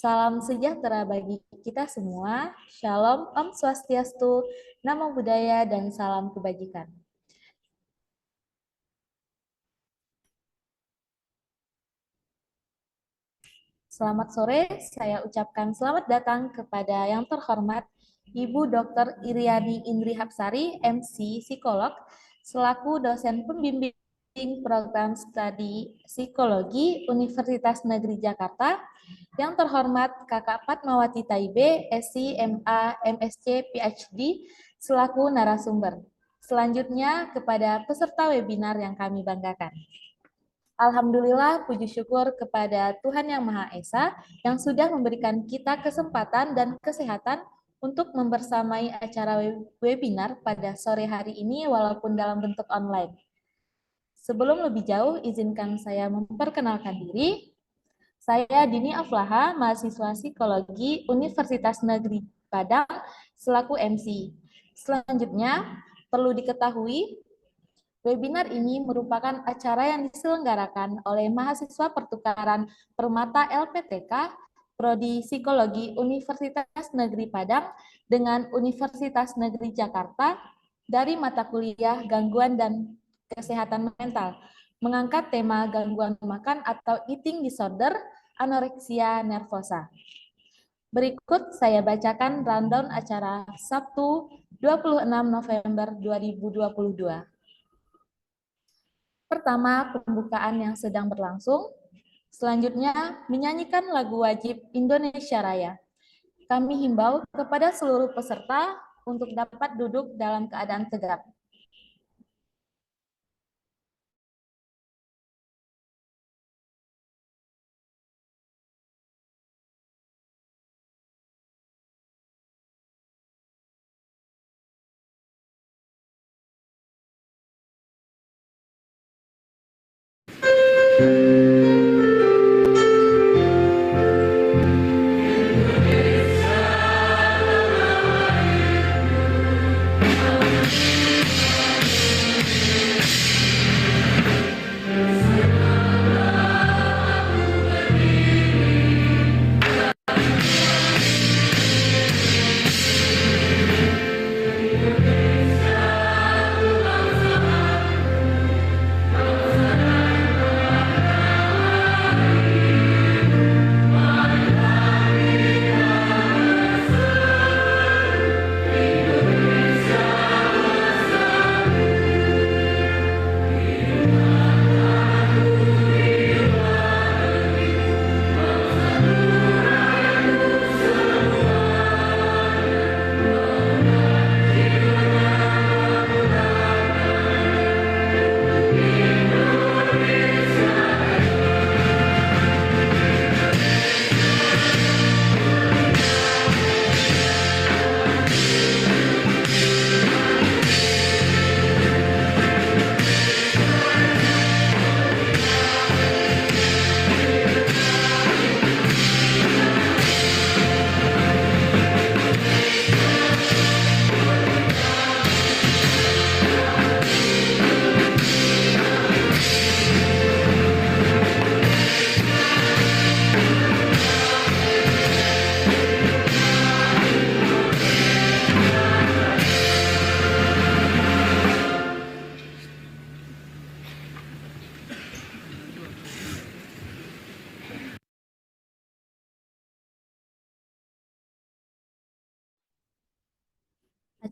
Salam sejahtera bagi kita semua. Shalom, Om Swastiastu, Namo Buddhaya, dan salam kebajikan. Selamat sore, saya ucapkan selamat datang kepada yang terhormat Ibu Dr. Iriani Indri Hapsari, MC Psikolog, selaku dosen pembimbing program studi Psikologi Universitas Negeri Jakarta, yang terhormat Kakak Fatmawati Taibe, SI, MA, MSc, PhD, selaku narasumber. Selanjutnya kepada peserta webinar yang kami banggakan. Alhamdulillah, puji syukur kepada Tuhan Yang Maha Esa yang sudah memberikan kita kesempatan dan kesehatan untuk membersamai acara webinar pada sore hari ini walaupun dalam bentuk online. Sebelum lebih jauh, izinkan saya memperkenalkan diri. Saya Dini Aflaha, mahasiswa Psikologi Universitas Negeri Padang, selaku MC. Selanjutnya, perlu diketahui webinar ini merupakan acara yang diselenggarakan oleh mahasiswa pertukaran Permata LPTK, Prodi Psikologi Universitas Negeri Padang dengan Universitas Negeri Jakarta dari mata kuliah Gangguan dan Kesehatan Mental, mengangkat tema gangguan makan atau eating disorder, anoreksia nervosa. Berikut saya bacakan rundown acara Sabtu 26 November 2022. Pertama, pembukaan yang sedang berlangsung. Selanjutnya, menyanyikan lagu wajib Indonesia Raya. Kami himbau kepada seluruh peserta untuk dapat duduk dalam keadaan tegak.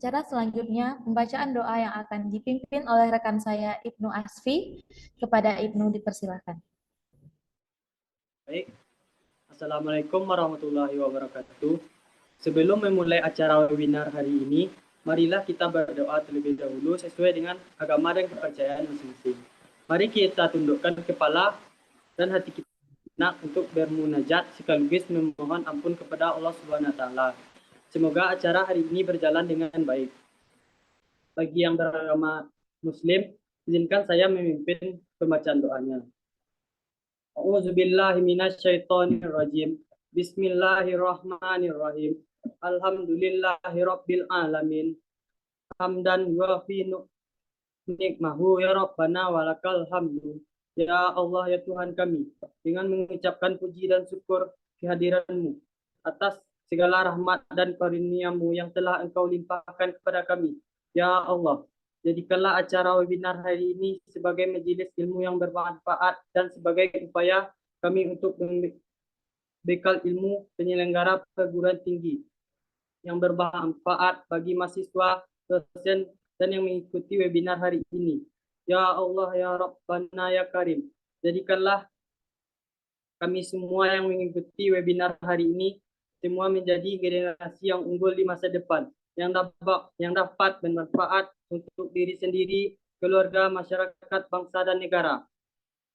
Acara selanjutnya, pembacaan doa yang akan dipimpin oleh rekan saya Ibnu Asfi. Kepada Ibnu dipersilakan. Baik, Assalamualaikum warahmatullahi wabarakatuh. Sebelum memulai acara webinar hari ini, marilah kita berdoa terlebih dahulu sesuai dengan agama dan kepercayaan masing-masing. Mari kita tundukkan kepala dan hati kita untuk bermunajat sekaligus memohon ampun kepada Allah Subhanahu wa taala. Semoga acara hari ini berjalan dengan baik. Bagi yang beragama Muslim, izinkan saya memimpin pembacaan doanya. A'udzubillahi minasyaitonirrajim. Bismillahirrahmanirrahim. Alhamdulillahirabbil alamin. Hamdan yuafi nikmahu ya rabbana walakal hamdu. Ya Allah, ya Tuhan kami, dengan mengucapkan puji dan syukur kehadiran-Mu atas segala rahmat dan karunia-Mu yang telah Engkau limpahkan kepada kami. Ya Allah, jadikanlah acara webinar hari ini sebagai majelis ilmu yang bermanfaat dan sebagai upaya kami untuk membekal ilmu penyelenggara perguruan tinggi yang bermanfaat bagi mahasiswa, dosen, dan yang mengikuti webinar hari ini. Ya Allah, ya Rabbana, ya Karim, jadikanlah kami semua yang mengikuti webinar hari ini semua menjadi generasi yang unggul di masa depan, yang dapat bermanfaat untuk diri sendiri, keluarga, masyarakat, bangsa, dan negara.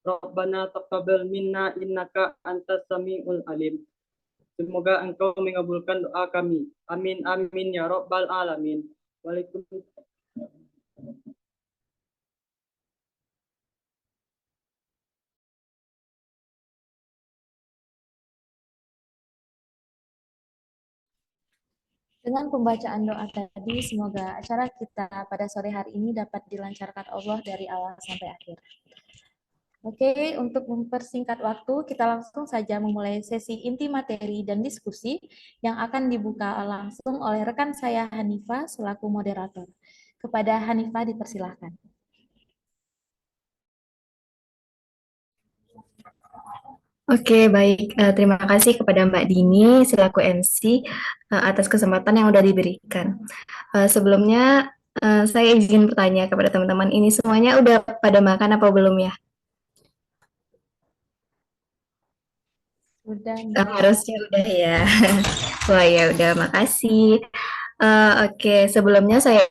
Rabbana taqabbal minna innaka antas samiul alim. Semoga Engkau mengabulkan doa kami. Amin, amin, ya Rabbal Alamin. Waalaikumsalam. Dengan pembacaan doa tadi, semoga acara kita pada sore hari ini dapat dilancarkan Allah dari awal sampai akhir. Oke, untuk mempersingkat waktu, kita langsung saja memulai sesi inti materi dan diskusi yang akan dibuka langsung oleh rekan saya Hanifah selaku moderator. Kepada Hanifah dipersilahkan. Oke, baik. Terima kasih kepada Mbak Dini selaku MC atas kesempatan yang sudah diberikan. Sebelumnya, saya izin bertanya kepada teman-teman, ini semuanya udah pada makan apa belum ya? Sudah, Harusnya udah ya. Wah ya udah, makasih. Oke, sebelumnya saya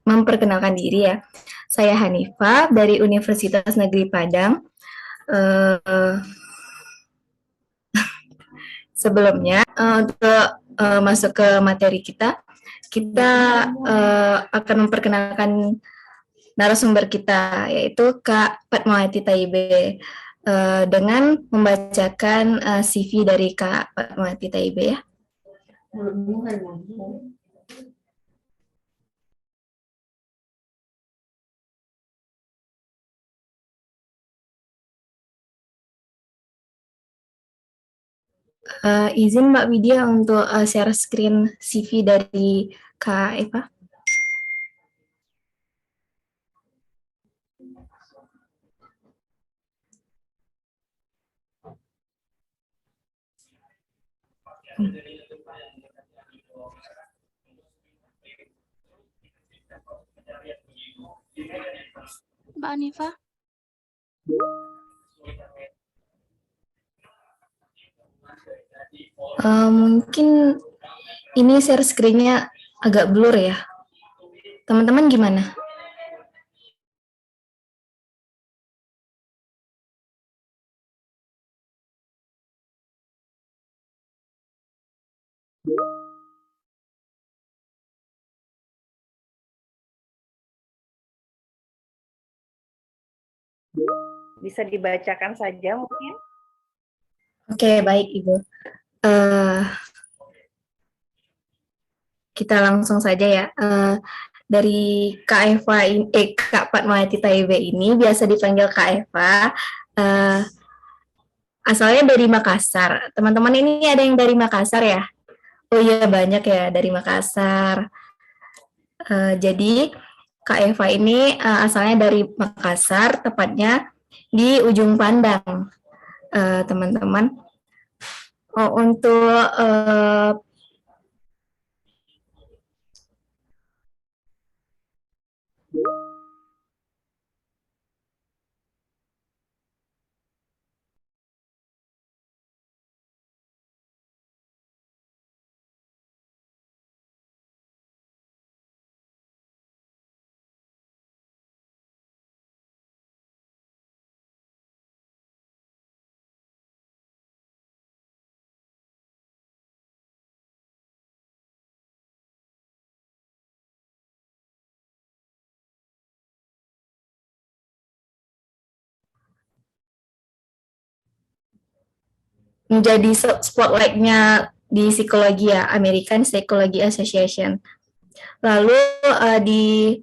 memperkenalkan diri ya. Saya Hanifah dari Universitas Negeri Padang. Uh, Sebelumnya, untuk masuk ke materi kita, akan memperkenalkan narasumber kita, yaitu Kak Fatmawati Taibe, dengan membacakan CV dari Kak Fatmawati Taibe ya. Izin Mbak Widya untuk share screen CV dari Kak Eva. Mbak Hanifah. Mungkin ini share screen-nya agak blur ya. Teman-teman gimana? Bisa dibacakan saja mungkin. Oke, baik Ibu. Kita langsung saja ya. Dari Kak Eva, Kak Fatmawati Taibe ini biasa dipanggil Kak Eva. Asalnya dari Makassar. Teman-teman ini ada yang dari Makassar ya? Oh iya, banyak ya dari Makassar. Jadi Kak Eva ini asalnya dari Makassar, tepatnya di Ujung Pandang, teman-teman. Untuk menjadi spotlight-nya di psikologi ya, American Psychology Association. Lalu di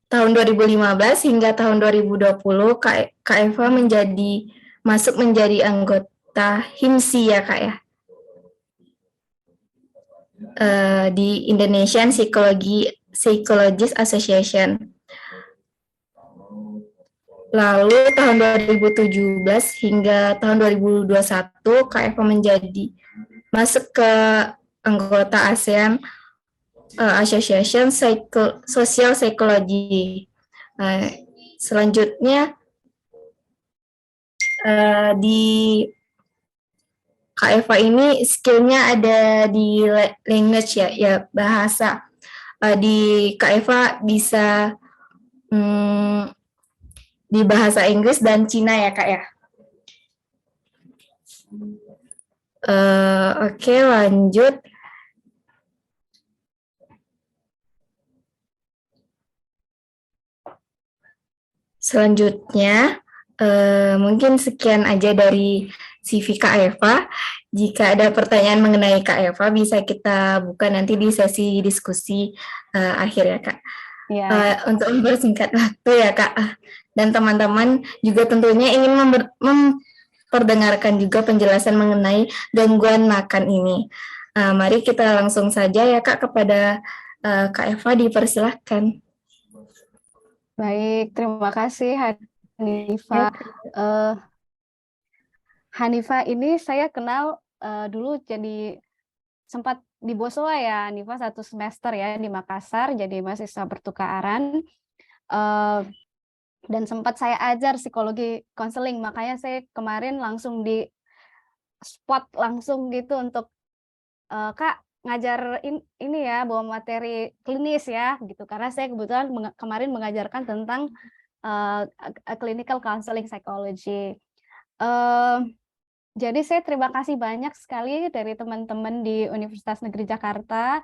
tahun 2015 hingga tahun 2020 Kak Eva masuk menjadi anggota HIMSI ya Kak ya, di Indonesian Psychologist Association. Lalu tahun 2017 hingga tahun 2021 Kak Eva masuk ke anggota ASEAN Association Social Psychology. Selanjutnya di Kak Eva ini skillnya ada di language ya bahasa. Di Kak Eva bisa di bahasa Inggris dan Cina ya Kak ya. Oke, lanjut. Selanjutnya, mungkin sekian aja dari CV Kak Eva. Jika ada pertanyaan mengenai Kak Eva, bisa kita buka nanti di sesi diskusi akhir ya Kak. Ya. Untuk mempersingkat waktu ya Kak. Dan teman-teman juga tentunya ingin memperdengarkan juga penjelasan mengenai gangguan makan ini. Mari kita langsung saja ya Kak kepada Kak Eva, dipersilahkan. Baik, terima kasih Hanifa. Hanifa ini saya kenal dulu jadi sempat di Bosowa ya, Hanifa 1 semester ya di Makassar, jadi mahasiswa pertukaran. Dan sempat saya ajar psikologi konseling, makanya saya kemarin langsung di spot langsung gitu untuk Kak ngajar ini ya, bawa materi klinis ya gitu, karena saya kebetulan kemarin mengajarkan tentang clinical counseling psychology. Jadi saya terima kasih banyak sekali dari teman-teman di Universitas Negeri Jakarta,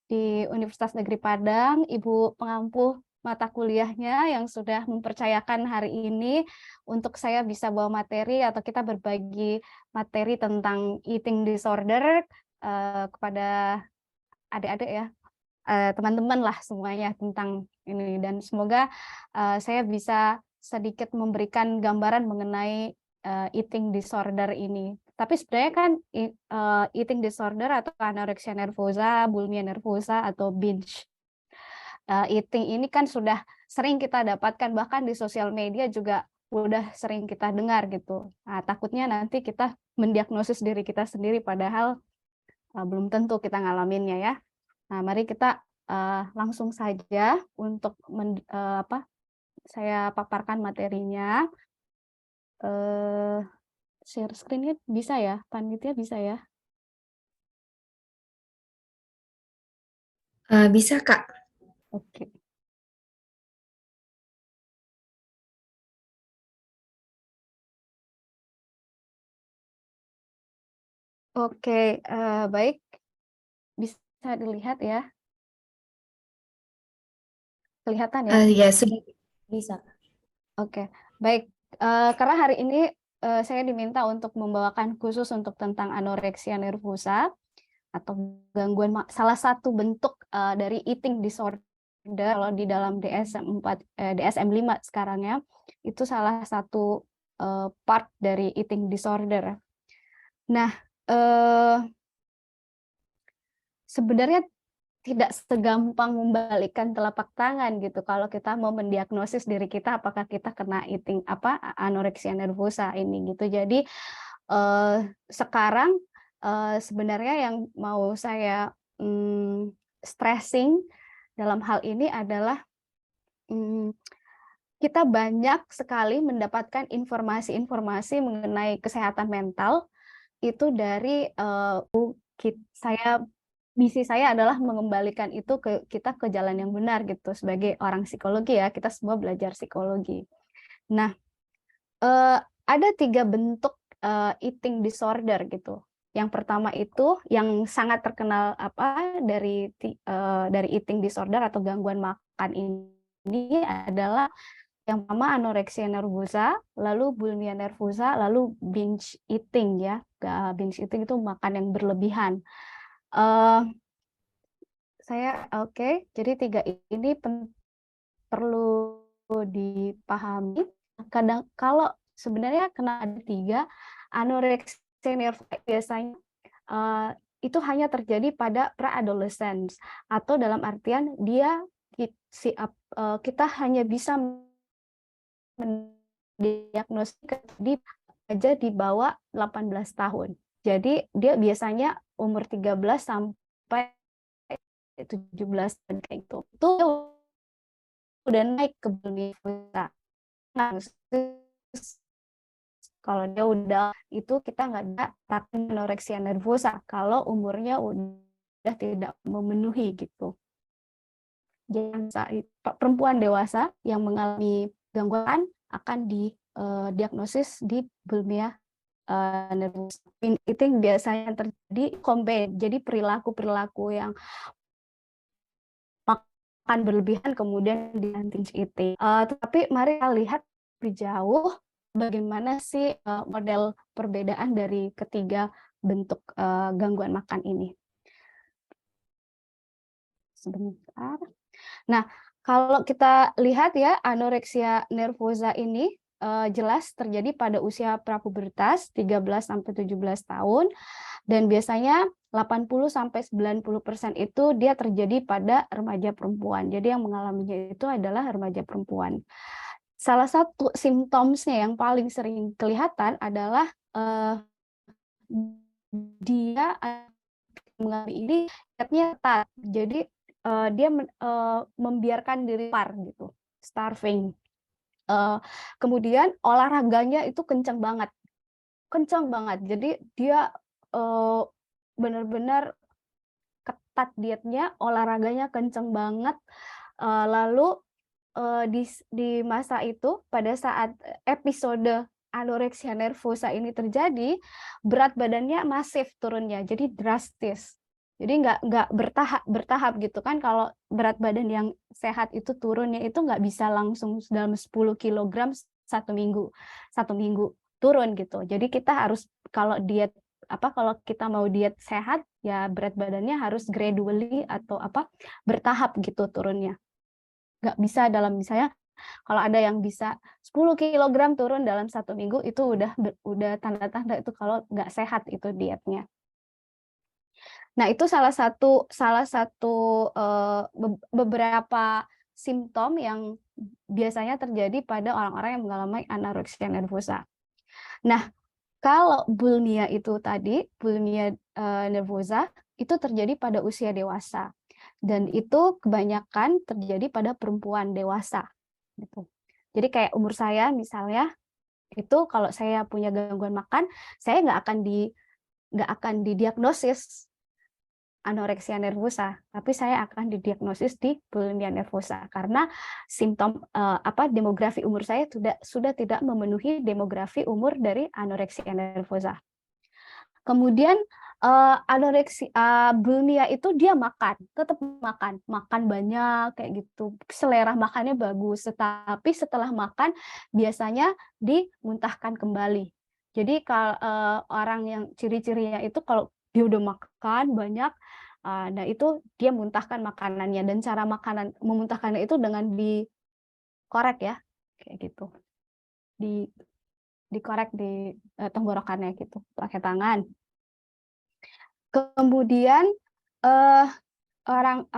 di Universitas Negeri Padang, Ibu pengampu mata kuliahnya yang sudah mempercayakan hari ini untuk saya bisa bawa materi atau kita berbagi materi tentang eating disorder kepada adik-adik ya, teman-teman lah semuanya tentang ini, dan semoga saya bisa sedikit memberikan gambaran mengenai eating disorder ini. Tapi sebenarnya kan eating disorder atau anorexia nervosa, bulimia nervosa atau binge eating ini kan sudah sering kita dapatkan, bahkan di sosial media juga udah sering kita dengar gitu. Nah, takutnya nanti kita mendiagnosis diri kita sendiri padahal belum tentu kita ngalaminnya ya. Nah, mari kita langsung saja untuk saya paparkan materinya. Share screen-nya bisa ya, panitia bisa ya? Bisa Kak. Oke. Oke, baik. Bisa dilihat ya? Kelihatan ya? Ya, sudah Bisa. Oke, baik. Karena hari ini saya diminta untuk membawakan khusus untuk tentang anoreksia nervosa atau gangguan salah satu bentuk dari eating disorder kalau di dalam DSM-5 sekarang ya, itu salah satu part dari eating disorder. Nah, sebenarnya tidak segampang membalikkan telapak tangan gitu kalau kita mau mendiagnosis diri kita apakah kita kena anoreksia nervosa ini gitu. Jadi sekarang sebenarnya yang mau saya stressing dalam hal ini adalah kita banyak sekali mendapatkan informasi-informasi mengenai kesehatan mental itu dari misi saya adalah mengembalikan itu ke kita ke jalan yang benar gitu. Sebagai orang psikologi ya, kita semua belajar psikologi. Nah, ada 3 bentuk eating disorder gitu. Yang pertama itu yang sangat terkenal dari eating disorder atau gangguan makan ini adalah yang pertama anoreksia nervosa, lalu bulimia nervosa, lalu binge eating ya. Binge eating itu makan yang berlebihan. Jadi 3 ini perlu dipahami, kadang kalau sebenarnya kena ada 3, anoreksia nervosa biasanya itu hanya terjadi pada pra-adolescents, atau dalam artian kita hanya bisa mendiagnosis aja di bawah 18 tahun. Jadi dia biasanya umur 13 sampai 17 tahun kayak gitu. Itu udah naik ke bulimia. Nah, kalau dia udah itu kita nggak ada anoreksia nervosa kalau umurnya udah tidak memenuhi gitu. Jadi perempuan dewasa yang mengalami gangguan akan didiagnosis di bulimia nervosa. Itu yang biasanya terjadi combine, jadi perilaku-perilaku yang makan berlebihan kemudian binge eating. Tapi mari kita lihat lebih jauh bagaimana sih model perbedaan dari ketiga bentuk gangguan makan ini. Sebentar. Nah, kalau kita lihat ya, anoreksia nervosa ini jelas terjadi pada usia prapubertas 13 sampai 17 tahun, dan biasanya 80-90% itu dia terjadi pada remaja perempuan. Jadi yang mengalaminya itu adalah remaja perempuan. Salah satu simptomnya yang paling sering kelihatan adalah dia mengalami ini ketat. Jadi dia membiarkan diri lapar gitu, starving. Kemudian olahraganya itu kencang banget. Jadi dia benar-benar ketat dietnya, olahraganya kencang banget. Lalu di masa itu, pada saat episode anoreksia nervosa ini terjadi, berat badannya masif turunnya, jadi drastis. Jadi nggak bertahap gitu kan. Kalau berat badan yang sehat itu turunnya itu nggak bisa langsung dalam 10 kg satu minggu turun gitu. Jadi kita harus kalau kita mau diet sehat ya berat badannya harus gradually atau bertahap gitu turunnya. Nggak bisa dalam misalnya kalau ada yang bisa 10 kg turun dalam satu minggu itu udah tanda-tanda itu kalau nggak sehat itu dietnya. Nah, itu salah satu beberapa simptom yang biasanya terjadi pada orang-orang yang mengalami anoreksia nervosa. Nah, kalau bulimia itu tadi, bulimia nervosa itu terjadi pada usia dewasa, dan itu kebanyakan terjadi pada perempuan dewasa. Gitu. Jadi kayak umur saya misalnya, itu kalau saya punya gangguan makan, saya nggak akan didiagnosis anoreksia nervosa, tapi saya akan didiagnosis di bulimia nervosa karena simptom demografi umur saya sudah tidak memenuhi demografi umur dari anoreksia nervosa. Kemudian bulimia itu dia tetap makan banyak kayak gitu, selera makannya bagus, tetapi setelah makan biasanya dimuntahkan kembali. Jadi kalau orang yang ciri-cirinya itu kalau dia udah makan banyak, nah itu dia muntahkan makanannya, dan cara memuntahkannya itu dengan dikorek ya, kayak gitu, dikorek di tenggorokannya gitu pakai tangan. Kemudian orang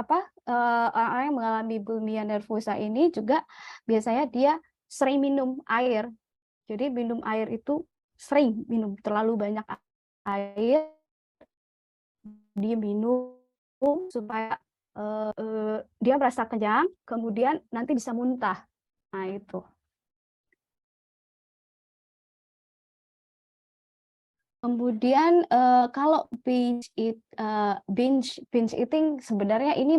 yang mengalami bulimia nervosa ini juga biasanya dia sering minum air. Jadi minum air itu sering minum terlalu banyak air, dia minum supaya dia merasa kenyang, kemudian nanti bisa muntah. Nah, itu. Kemudian kalau binge eating sebenarnya ini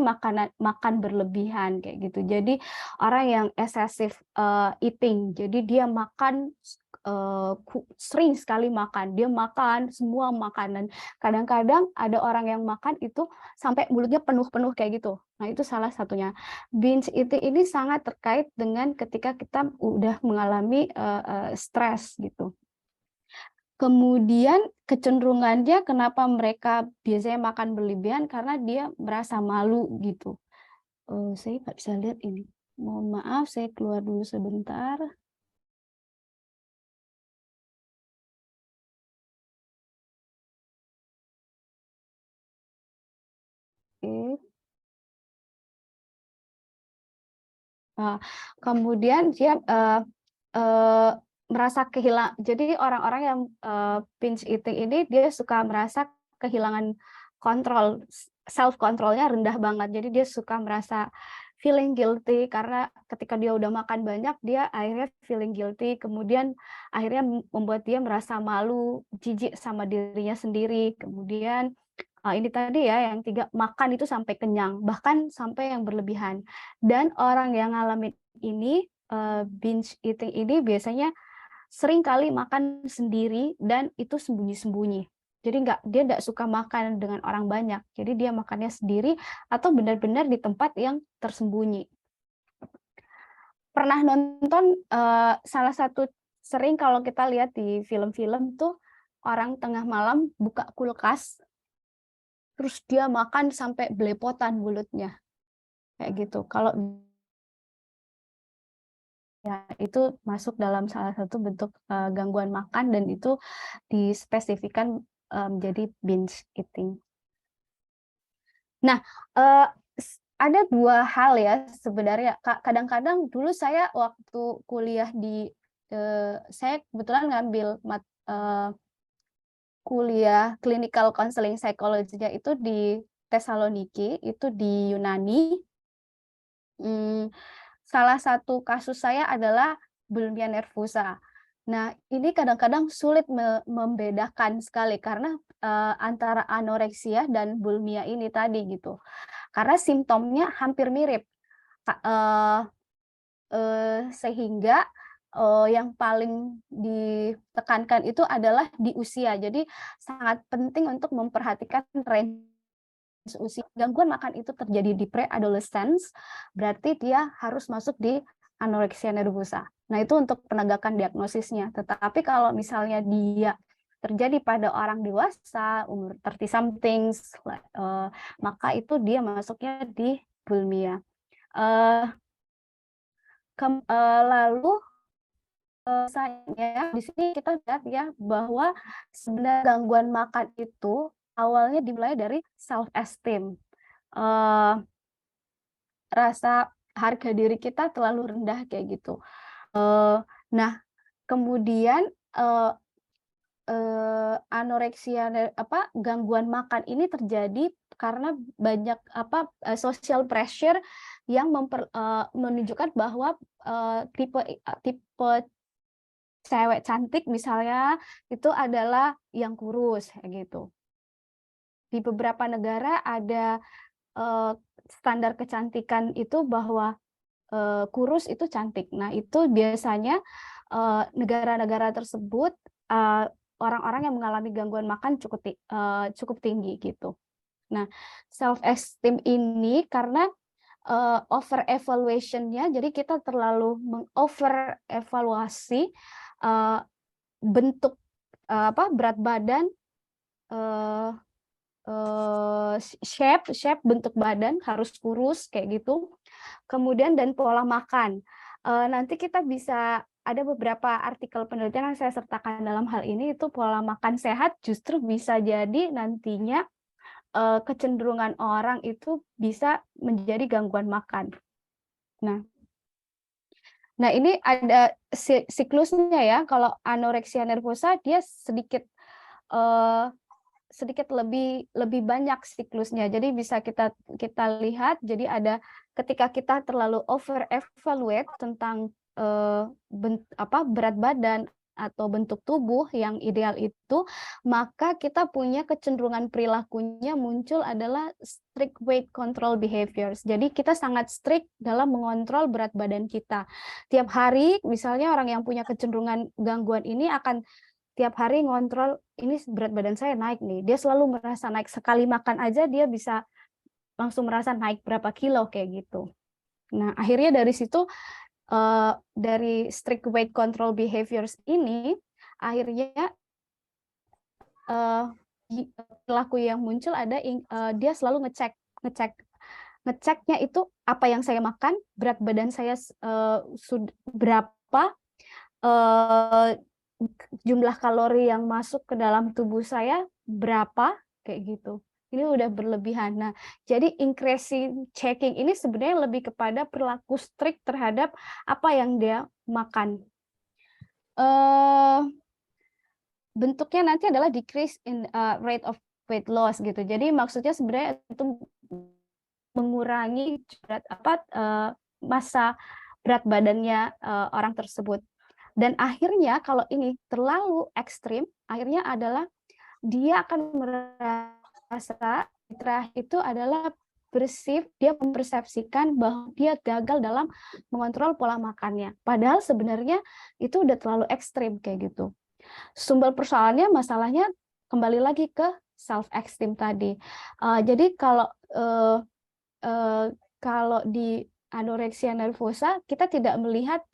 makan berlebihan kayak gitu. Jadi orang yang excessive eating, jadi dia makan sering sekali makan, dia makan semua makanan. Kadang-kadang ada orang yang makan itu sampai mulutnya penuh-penuh kayak gitu. Nah, itu salah satunya. Binge eating ini sangat terkait dengan ketika kita udah mengalami stres gitu. Kemudian kecenderungannya kenapa mereka biasanya makan berlebihan, karena dia merasa malu gitu. Saya nggak bisa lihat ini. Mohon maaf, saya keluar dulu sebentar. Oke. Kemudian dia merasa kehilangan. Jadi orang-orang yang binge eating ini dia suka merasa kehilangan kontrol, self controlnya rendah banget. Jadi dia suka merasa feeling guilty karena ketika dia udah makan banyak dia akhirnya feeling guilty. Kemudian akhirnya membuat dia merasa malu, jijik sama dirinya sendiri. Kemudian ini tadi ya yang 3, makan itu sampai kenyang, bahkan sampai yang berlebihan. Dan orang yang ngalamin ini binge eating ini biasanya sering kali makan sendiri dan itu sembunyi-sembunyi. Jadi dia nggak suka makan dengan orang banyak. Jadi dia makannya sendiri atau benar-benar di tempat yang tersembunyi. Pernah nonton salah satu sering kalau kita lihat di film-film tuh orang tengah malam buka kulkas terus dia makan sampai belepotan mulutnya. Kayak gitu. Kalau ya itu masuk dalam salah satu bentuk gangguan makan dan itu dispesifikkan menjadi binge eating. Nah, ada 2 hal ya sebenarnya. Kadang-kadang dulu saya waktu kuliah saya kebetulan ngambil kuliah clinical counseling psychology-nya itu di Tesaloniki, itu di Yunani. Salah satu kasus saya adalah bulimia nervosa. Nah, ini kadang-kadang sulit membedakan sekali karena antara anoreksia dan bulimia ini tadi gitu. Karena simptomnya hampir mirip. Sehingga yang paling ditekankan itu adalah di usia. Jadi sangat penting untuk memperhatikan range usia. Gangguan makan itu terjadi di pre-adolescence, berarti dia harus masuk di anoreksia nervosa. Nah, itu untuk penegakan diagnosisnya. Tetapi kalau misalnya dia terjadi pada orang dewasa, umur 30 somethings, maka itu dia masuknya di bulimia. Lalu di sini kita lihat ya bahwa sebenarnya gangguan makan itu awalnya dimulai dari self esteem, rasa harga diri kita terlalu rendah kayak gitu. Nah, kemudian anoreksia gangguan makan ini terjadi karena banyak social pressure yang menunjukkan bahwa tipe cewek cantik misalnya itu adalah yang kurus kayak gitu. Di beberapa negara ada standar kecantikan itu bahwa kurus itu cantik. Nah, itu biasanya negara-negara tersebut orang-orang yang mengalami gangguan makan cukup tinggi gitu. Nah, self esteem ini karena over evaluation-nya, jadi kita terlalu mengover evaluasi bentuk berat badan, shape bentuk badan harus kurus kayak gitu. Kemudian dan pola makan. Nanti kita bisa ada beberapa artikel penelitian yang saya sertakan dalam hal ini, itu pola makan sehat justru bisa jadi nantinya kecenderungan orang itu bisa menjadi gangguan makan. Nah ini ada siklusnya ya. Kalau anoreksia nervosa dia sedikit lebih banyak siklusnya. Jadi bisa kita lihat. Jadi ada ketika kita terlalu over evaluate tentang berat badan atau bentuk tubuh yang ideal itu, maka kita punya kecenderungan perilakunya muncul adalah strict weight control behaviors. Jadi kita sangat strict dalam mengontrol berat badan kita. Tiap hari, misalnya orang yang punya kecenderungan gangguan ini akan tiap hari ngontrol, ini berat badan saya naik nih. Dia selalu merasa naik, sekali makan aja dia bisa langsung merasa naik berapa kilo kayak gitu. Nah, akhirnya dari situ dari strict weight control behaviors ini akhirnya perilaku yang muncul ada dia selalu ngecek ngeceknya itu apa yang saya makan, berat badan saya berapa, jumlah kalori yang masuk ke dalam tubuh saya berapa, kayak gitu. Ini udah berlebihan. Nah, jadi increasing checking ini sebenarnya lebih kepada perilaku strict terhadap apa yang dia makan. Bentuknya nanti adalah decrease in rate of weight loss gitu. Jadi maksudnya sebenarnya itu mengurangi massa berat badannya orang tersebut. Dan akhirnya kalau ini terlalu ekstrim, akhirnya adalah dia akan merasa itu adalah dia mempersepsikan bahwa dia gagal dalam mengontrol pola makannya. Padahal sebenarnya itu udah terlalu ekstrim kayak gitu. Sumber persoalannya, masalahnya kembali lagi ke self esteem tadi. Jadi kalau di anoreksia nervosa kita tidak melihat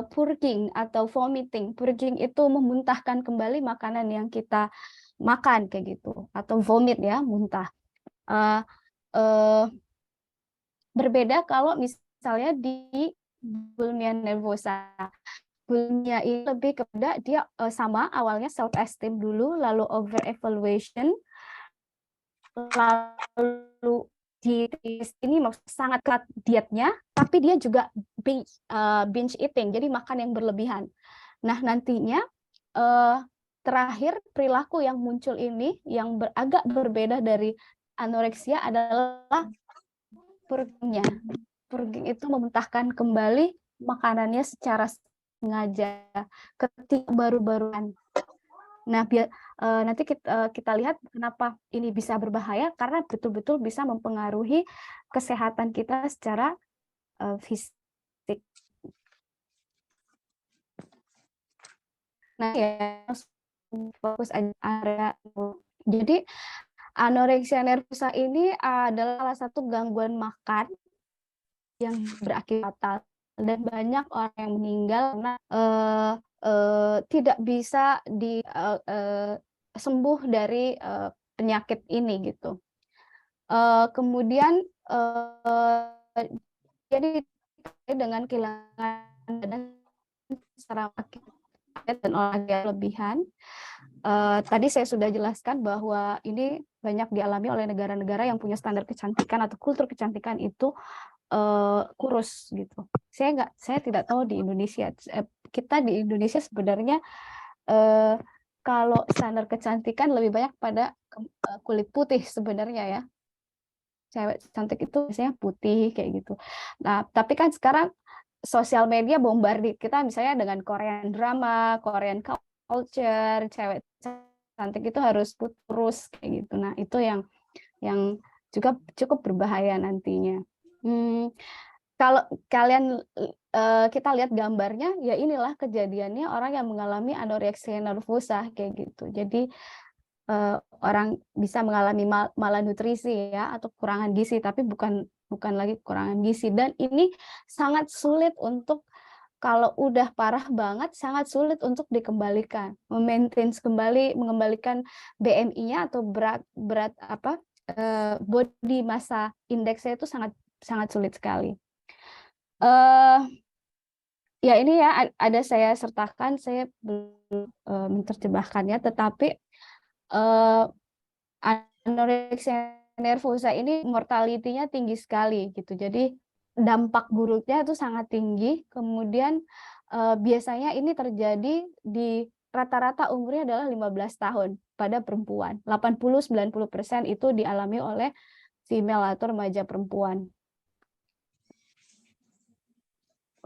purging atau vomiting. Purging itu memuntahkan kembali makanan yang kita makan kayak gitu, atau vomit ya, muntah. Berbeda kalau misalnya di bulimia nervosa. Bulimia ini lebih kepada dia sama awalnya self esteem dulu, lalu over evaluation, lalu di ini sangat ketat dietnya, tapi dia juga binge eating, jadi makan yang berlebihan. Nah, nantinya terakhir perilaku yang muncul ini yang agak berbeda dari anoreksia adalah purgingnya. Purging itu memuntahkan kembali makanannya secara sengaja ketika baru-baruan. Nah, nanti kita lihat kenapa ini bisa berbahaya, karena betul-betul bisa mempengaruhi kesehatan kita secara fisik. Nah, ya fokus area. Jadi anoreksia nervosa ini adalah salah satu gangguan makan yang berakibat fatal, dan banyak orang yang meninggal karena tidak bisa sembuh dari penyakit ini gitu. Kemudian jadi dengan kehilangan badan secara dan olahraga lebihan. Tadi saya sudah jelaskan bahwa ini banyak dialami oleh negara-negara yang punya standar kecantikan atau kultur kecantikan itu kurus gitu. Saya tidak tahu di Indonesia. Kita di Indonesia sebenarnya kalau standar kecantikan lebih banyak pada kulit putih sebenarnya ya. Cewek cantik itu biasanya putih kayak gitu. Nah, tapi kan sekarang sosial media bombardir kita misalnya dengan Korean drama, Korean culture, cewek cantik itu harus kurus kayak gitu. Nah, itu yang juga cukup berbahaya nantinya. Kalau kalian kita lihat gambarnya, ya inilah kejadiannya orang yang mengalami anoreksia nervosa kayak gitu. Jadi orang bisa mengalami malnutrisi ya, atau kekurangan gizi, tapi bukan lagi kekurangan gizi. Dan ini sangat sulit untuk, kalau udah parah banget, sangat sulit untuk dikembalikan, mengembalikan BMI-nya atau berat body massa indeksnya itu sangat sulit sekali. Ya ini ya ada saya sertakan, saya belum menerjemahkannya, tetapi anoreksia nervosa ini mortality-nya tinggi sekali gitu. Jadi dampak buruknya itu sangat tinggi. Kemudian biasanya ini terjadi di rata-rata umurnya adalah 15 tahun pada perempuan. 80-90% itu dialami oleh female atau remaja perempuan.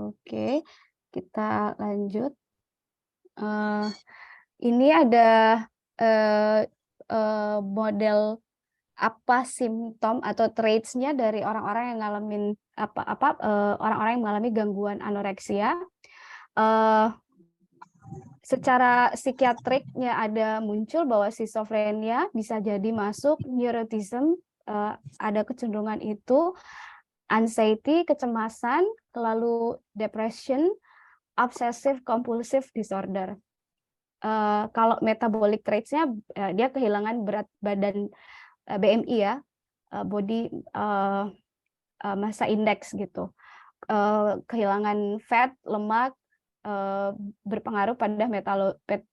Oke, kita lanjut. Ini ada model apa simptom atau traits-nya dari orang-orang yang ngalamin orang-orang yang mengalami gangguan anoreksia. Secara psikiatriknya ada muncul bahwa schizophrenia bisa jadi masuk, neuroticism ada kecenderungan itu, anxiety, kecemasan, lalu depression, obsessive compulsive disorder. Kalau metabolic traits-nya dia kehilangan berat badan BMI ya, body massa indeks gitu. Kehilangan fat, lemak berpengaruh pada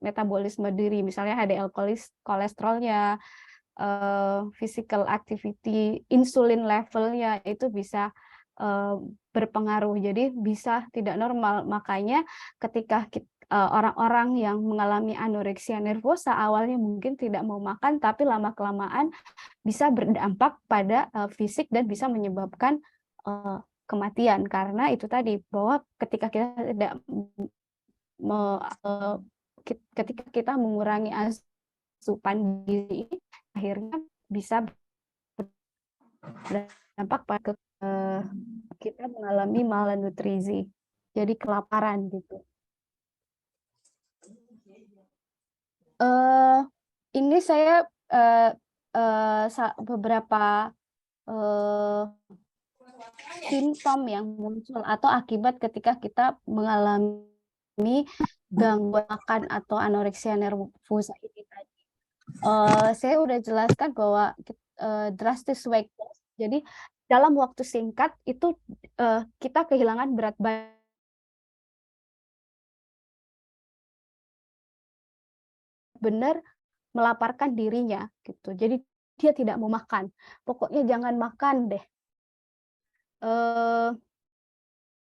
metabolisme diri, misalnya HDL kolesterolnya, physical activity, insulin levelnya itu bisa berpengaruh, jadi bisa tidak normal. Makanya ketika orang-orang yang mengalami anoreksia nervosa awalnya mungkin tidak mau makan, tapi lama-kelamaan bisa berdampak pada fisik dan bisa menyebabkan kematian, karena itu tadi bahwa ketika kita tidak ketika kita mengurangi asupan gizi, akhirnya bisa berdampak pada kita mengalami malnutrisi, jadi kelaparan gitu. Ini saya beberapa simptom yang muncul atau akibat ketika kita mengalami gangguan makan atau anoreksia nervosa ini tadi. Saya udah jelaskan bahwa drastic weight loss, jadi dalam waktu singkat itu kita kehilangan berat badan benar melaparkan dirinya gitu. Jadi dia tidak mau makan. Pokoknya jangan makan deh.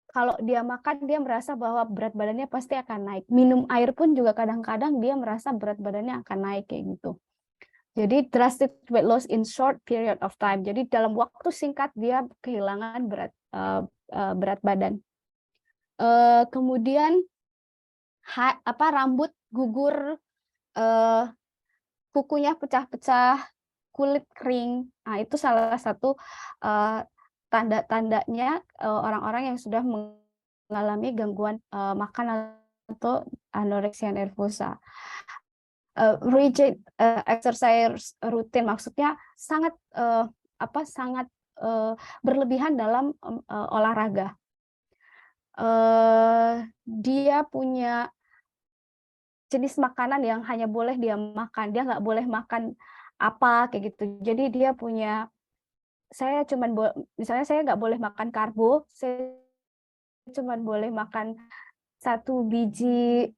Kalau dia makan, dia merasa bahwa berat badannya pasti akan naik. Minum air pun juga kadang-kadang dia merasa berat badannya akan naik kayak gitu. Jadi drastic weight loss in short period of time. Jadi dalam waktu singkat dia kehilangan berat badan. Kemudian rambut gugur, kukunya pecah-pecah, kulit kering. Nah, itu salah satu tanda-tandanya orang-orang yang sudah mengalami gangguan makan atau anoreksia nervosa. Rigid exercise rutin, maksudnya sangat sangat berlebihan dalam olahraga. Dia punya jenis makanan yang hanya boleh dia makan, dia nggak boleh makan apa kayak gitu. Jadi dia punya, misalnya saya nggak boleh makan karbo, saya cuman boleh makan 1 biji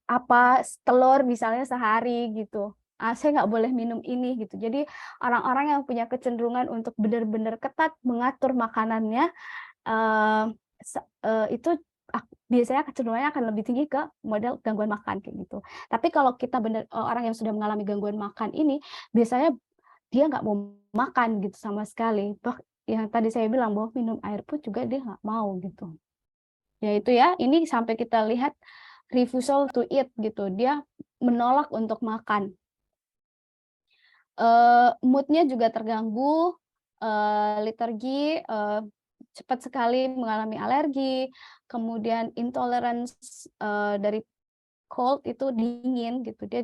telur misalnya sehari gitu. Saya nggak boleh minum ini gitu. Jadi orang-orang yang punya kecenderungan untuk benar-benar ketat mengatur makanannya itu biasanya kecenderungannya akan lebih tinggi ke model gangguan makan kayak gitu. Tapi kalau kita orang yang sudah mengalami gangguan makan ini, biasanya dia nggak mau makan gitu sama sekali. Yang tadi saya bilang bahwa minum air pun juga dia nggak mau gitu. Ya itu ya, ini sampai kita lihat refusal to eat gitu, dia menolak untuk makan. Moodnya juga terganggu, liturgi, cepat sekali mengalami alergi, kemudian intolerance dari cold itu dingin gitu, dia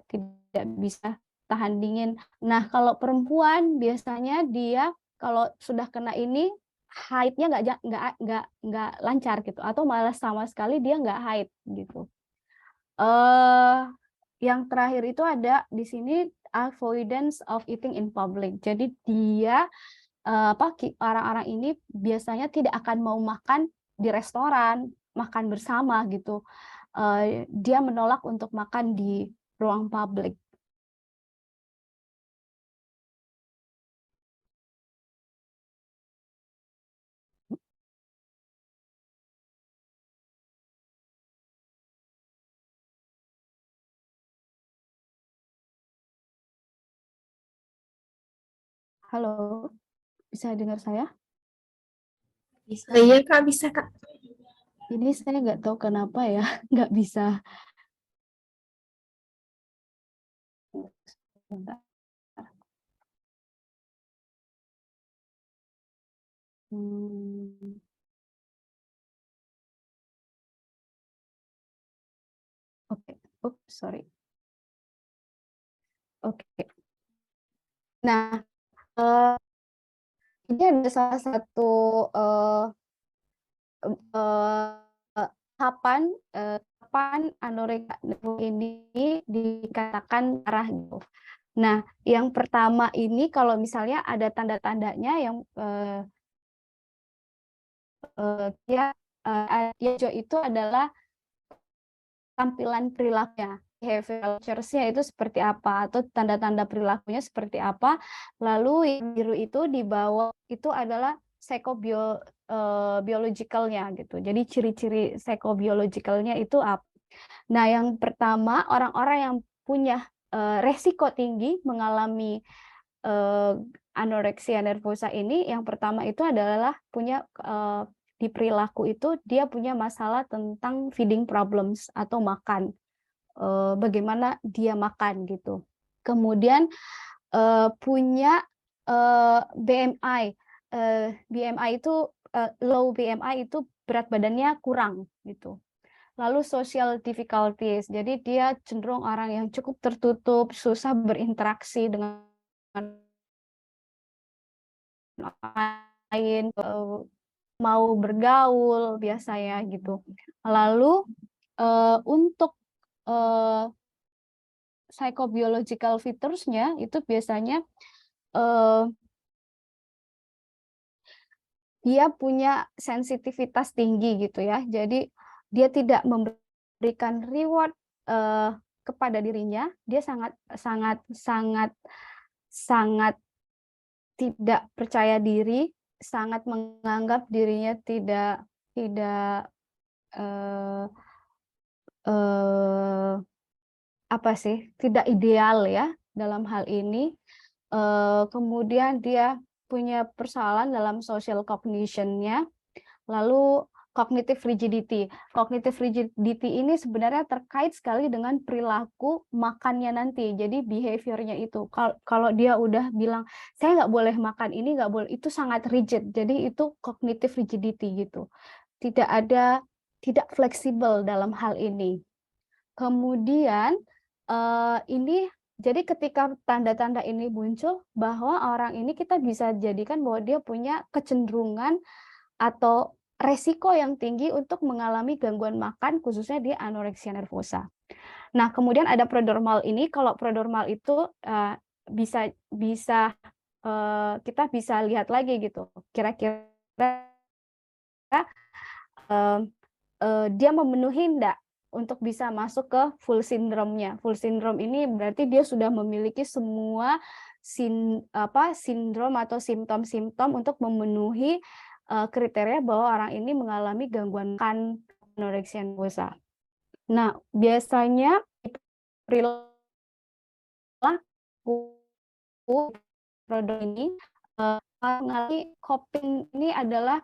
tidak bisa tahan dingin. Nah, kalau perempuan biasanya dia kalau sudah kena ini haidnya nggak lancar gitu, atau malah sama sekali dia nggak haid gitu. Yang terakhir itu ada di sini avoidance of eating in public. Jadi dia orang-orang ini biasanya tidak akan mau makan di restoran, makan bersama gitu. Dia menolak untuk makan di ruang publik. Halo, bisa dengar saya? Bisa. Iya Kak, bisa Kak. Ini saya nggak tahu kenapa ya, nggak bisa. Bentar. Oke, sorry. Oke. Nah, ini ada salah satu kapan anoreksia ini dikatakan parah gitu. Nah, yang pertama ini kalau misalnya ada tanda-tandanya yang hijau itu adalah tampilan perilakunya, behavioral features-nya itu seperti apa, atau tanda-tanda perilakunya seperti apa. Lalu yang biru itu di bawah itu adalah psychobiologicalnya gitu. Jadi ciri-ciri psychobiologicalnya itu apa? Nah, yang pertama, orang-orang yang punya resiko tinggi mengalami anoreksia nervosa ini, yang pertama itu adalah punya di perilaku itu dia punya masalah tentang feeding problems atau makan, bagaimana dia makan gitu. Kemudian punya BMI, BMI itu low BMI itu berat badannya kurang gitu. Lalu social difficulties, jadi dia cenderung orang yang cukup tertutup, susah berinteraksi dengan lain, mau bergaul biasanya gitu. Lalu untuk psychobiological features-nya itu biasanya dia punya sensitivitas tinggi gitu ya. Jadi dia tidak memberikan reward kepada dirinya, dia sangat tidak percaya diri, sangat menganggap dirinya tidak tidak ideal ya dalam hal ini. Kemudian dia punya persoalan dalam social cognition-nya. Lalu cognitive rigidity. Cognitive rigidity ini sebenarnya terkait sekali dengan perilaku makannya nanti. Jadi behavior-nya itu. Kalau dia udah bilang, saya nggak boleh makan ini, nggak boleh, itu sangat rigid. Jadi itu cognitive rigidity gitu. Tidak fleksibel dalam hal ini. Kemudian ini, jadi ketika tanda-tanda ini muncul, bahwa orang ini kita bisa jadikan bahwa dia punya kecenderungan atau resiko yang tinggi untuk mengalami gangguan makan, khususnya di anoreksia nervosa. Nah, kemudian ada prodromal ini. Kalau prodromal itu kita bisa lihat lagi gitu. Kira-kira dia memenuhi enggak untuk bisa masuk ke full syndrome-nya. Full syndrome ini berarti dia sudah memiliki semua sindrom atau simptom-simptom untuk memenuhi kriteria bahwa orang ini mengalami gangguan makan anoreksia nervosa. Nah, biasanya perilaku produk ini mengalami coping ini adalah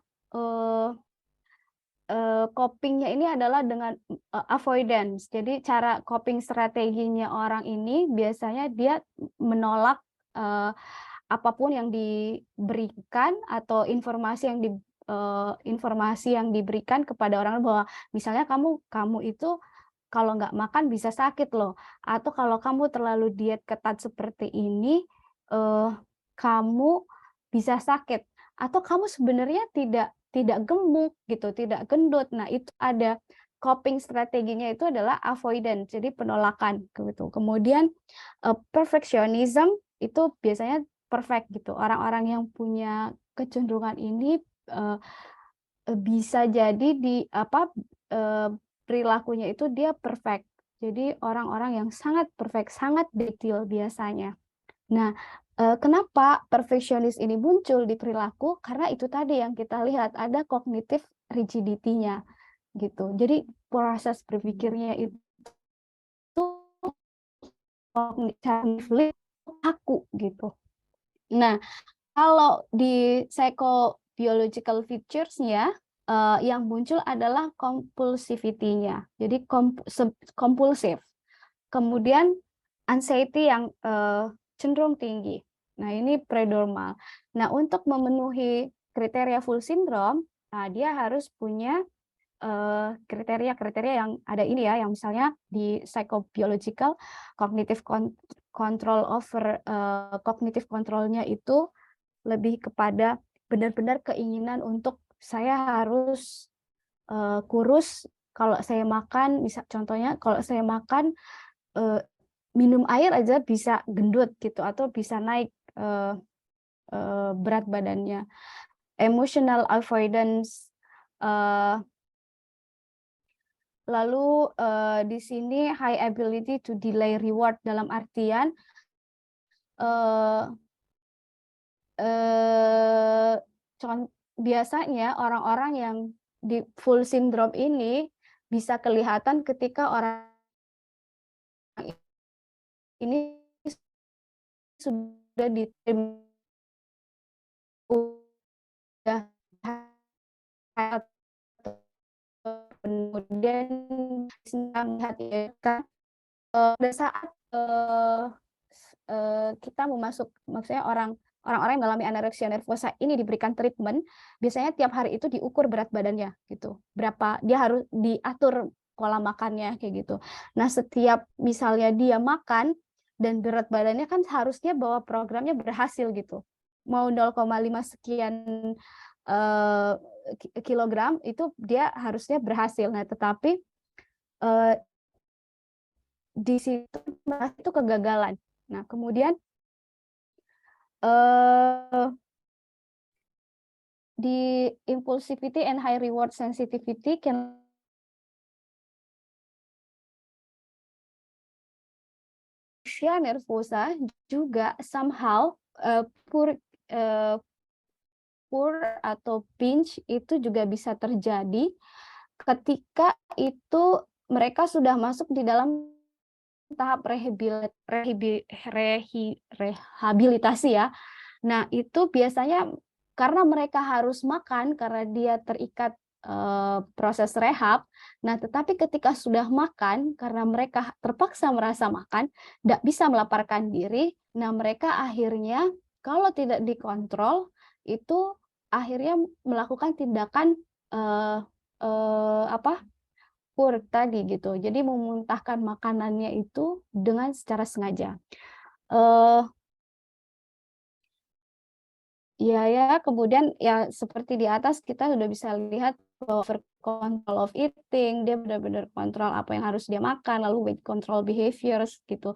copingnya ini adalah dengan avoidance. Jadi cara coping strateginya orang ini biasanya dia menolak apapun yang diberikan atau informasi yang diberikan kepada orang, bahwa misalnya kamu itu kalau nggak makan bisa sakit loh, atau kalau kamu terlalu diet ketat seperti ini kamu bisa sakit, atau kamu sebenarnya tidak gemuk gitu, tidak gendut. Nah, itu ada coping strateginya itu adalah avoidance, jadi penolakan gitu. Kemudian perfectionism itu biasanya perfect gitu. Orang-orang yang punya kecenderungan ini bisa jadi perilakunya itu dia perfect. Jadi orang-orang yang sangat perfect, sangat detail biasanya. Nah, kenapa perfeksionis ini muncul di perilaku? Karena itu tadi yang kita lihat, ada cognitive rigidity-nya gitu. Jadi proses berpikirnya itu cognitively kaku gitu. Nah, kalau di psychobiological features-nya yang muncul adalah compulsivity-nya. Jadi kompulsif. Kemudian anxiety yang cenderung tinggi. Nah, ini prenormal. Nah, untuk memenuhi kriteria full syndrome, dia harus punya kriteria-kriteria yang ada ini ya, yang misalnya di psychobiological cognitive control over cognitive control-nya itu lebih kepada benar-benar keinginan untuk saya harus kurus. Kalau saya makan, contohnya kalau saya makan minum air aja bisa gendut gitu, atau bisa naik berat badannya. Emotional avoidance, Eh, Lalu di sini high ability to delay reward dalam artian biasanya orang-orang yang di full syndrome ini bisa kelihatan ketika orang ini sudah udah kemudian melihat ya kan pada saat kita maksudnya orang-orang yang mengalami anoreksia nervosa ini diberikan treatment, biasanya tiap hari itu diukur berat badannya gitu, berapa dia harus diatur pola makannya kayak gitu. Nah setiap misalnya dia makan dan berat badannya kan harusnya bahwa programnya berhasil gitu, mau 0,5 sekian kilogram itu dia harusnya berhasil. Nah tetapi di situ itu kegagalan. Nah kemudian di impulsivity and high reward sensitivity can nervosa juga somehow poor atau pinch itu juga bisa terjadi ketika itu mereka sudah masuk di dalam tahap rehabilitasi ya. Nah, itu biasanya karena mereka harus makan karena dia terikat proses rehab. Nah, tetapi ketika sudah makan karena mereka terpaksa merasa makan, tidak bisa melaparkan diri. Nah, mereka akhirnya kalau tidak dikontrol itu akhirnya melakukan tindakan pur tadi gitu. Jadi memuntahkan makanannya itu dengan secara sengaja. Kemudian ya seperti di atas kita sudah bisa lihat over control of eating, dia benar-benar kontrol apa yang harus dia makan, lalu weight control behaviors gitu.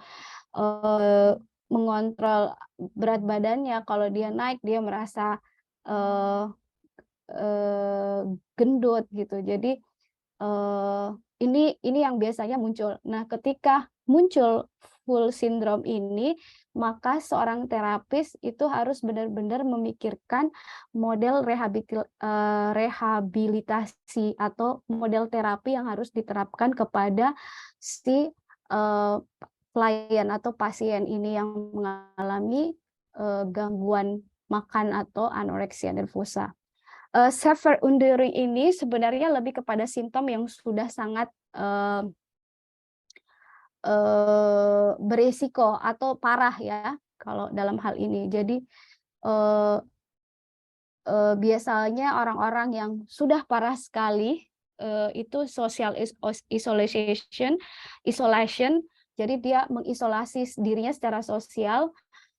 Mengontrol berat badannya, kalau dia naik dia merasa gendut gitu. Jadi ini yang biasanya muncul. Nah, ketika muncul full syndrome ini, maka seorang terapis itu harus benar-benar memikirkan model rehabilitasi atau model terapi yang harus diterapkan kepada si klien atau pasien ini yang mengalami gangguan makan atau anoreksia nervosa. Severe unduring ini sebenarnya lebih kepada simptom yang sudah sangat berisiko atau parah ya kalau dalam hal ini. Jadi biasanya orang-orang yang sudah parah sekali itu social isolation, jadi dia mengisolasi dirinya secara sosial.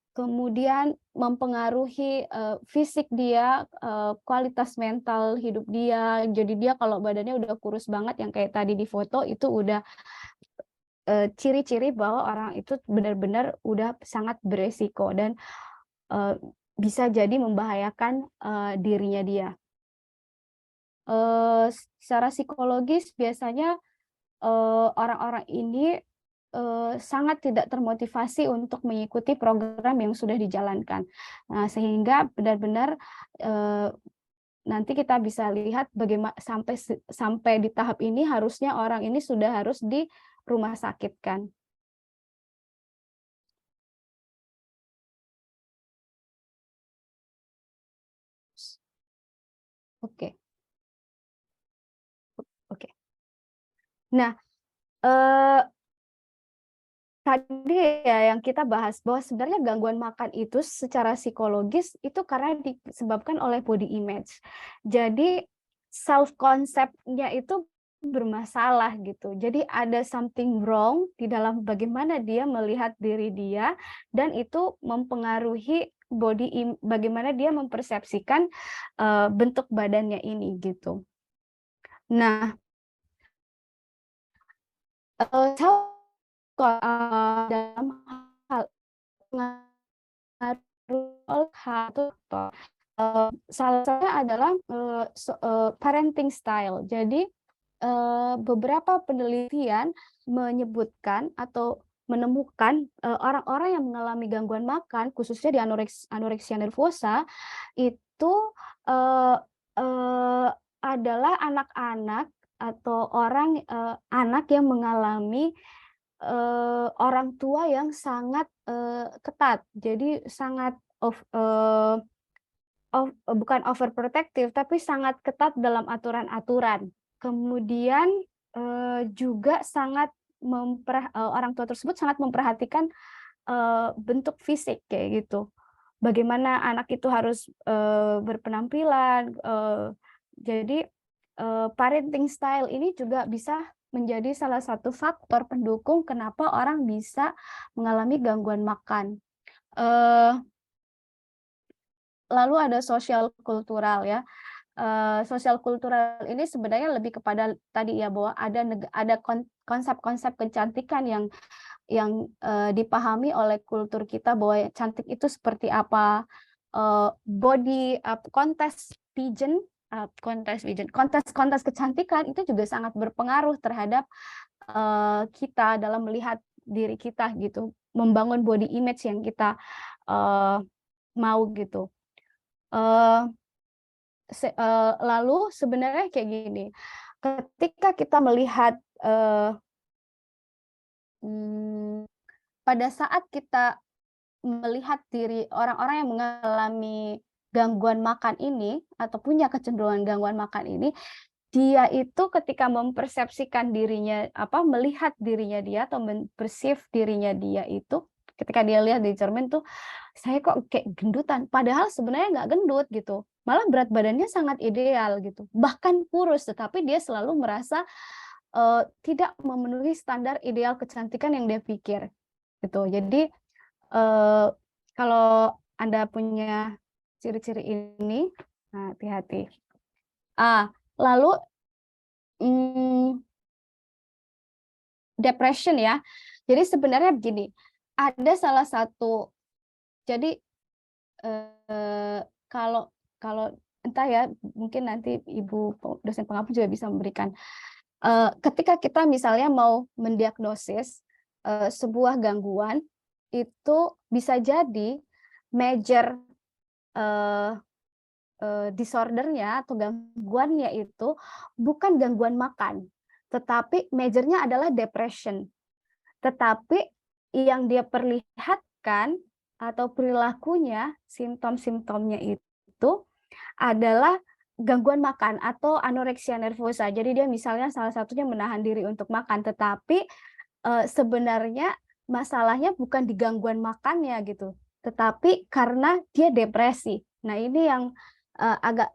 Kemudian mempengaruhi fisik dia, kualitas mental hidup dia. Jadi dia kalau badannya udah kurus banget yang kayak tadi di foto itu udah ciri-ciri bahwa orang itu benar-benar udah sangat beresiko dan bisa jadi membahayakan dirinya dia. Secara psikologis biasanya orang-orang ini sangat tidak termotivasi untuk mengikuti program yang sudah dijalankan. Nah, sehingga benar-benar nanti kita bisa lihat bagaimana sampai di tahap ini harusnya orang ini sudah harus di rumah sakit kan. Oke. Nah, tadi ya yang kita bahas bahwa sebenarnya gangguan makan itu secara psikologis itu karena disebabkan oleh body image. Jadi self concept-nya itu bermasalah gitu. Jadi ada something wrong di dalam bagaimana dia melihat diri dia dan itu mempengaruhi bagaimana dia mempersepsikan bentuk badannya ini gitu. Nah, dalam hal pengaruh salah satunya adalah parenting style. Jadi beberapa penelitian menyebutkan atau menemukan orang-orang yang mengalami gangguan makan, khususnya di anoreksia nervosa, itu adalah anak-anak atau anak yang mengalami orang tua yang sangat ketat. Jadi sangat bukan overprotective, tapi sangat ketat dalam aturan-aturan. Kemudian juga sangat orang tua tersebut sangat memperhatikan bentuk fisik kayak gitu. Bagaimana anak itu harus berpenampilan. Jadi parenting style ini juga bisa menjadi salah satu faktor pendukung kenapa orang bisa mengalami gangguan makan. Lalu ada sosial kultural ya. Sosial kultural ini sebenarnya lebih kepada tadi ya, bahwa ada konsep-konsep kecantikan yang dipahami oleh kultur kita, bahwa cantik itu seperti apa, body kontes kecantikan itu juga sangat berpengaruh terhadap kita dalam melihat diri kita gitu, membangun body image yang kita mau gitu. Lalu sebenarnya kayak gini, ketika kita melihat pada saat kita melihat diri orang-orang yang mengalami gangguan makan ini atau punya kecenderungan gangguan makan ini, dia itu ketika mempersepsikan dirinya, melihat dirinya dia atau mempersif dirinya dia itu, ketika dia lihat di cermin tuh, saya kok kayak gendutan, padahal sebenarnya nggak gendut gitu, malah berat badannya sangat ideal gitu, bahkan kurus, tetapi dia selalu merasa tidak memenuhi standar ideal kecantikan yang dia pikir gitu. Jadi kalau Anda punya ciri-ciri ini, nah, hati-hati. Lalu depression ya. Jadi sebenarnya begini, ada salah satu, jadi kalau entah ya, mungkin nanti Ibu dosen pengampu juga bisa memberikan, ketika kita misalnya mau mendiagnosis sebuah gangguan, itu bisa jadi major disordernya atau gangguannya itu bukan gangguan makan, tetapi majornya adalah depression. Tetapi yang dia perlihatkan atau perilakunya, simptom-simptomnya itu adalah gangguan makan atau anoreksia nervosa. Jadi dia misalnya salah satunya menahan diri untuk makan, tetapi sebenarnya masalahnya bukan di gangguan makannya gitu, tetapi karena dia depresi. Nah, ini yang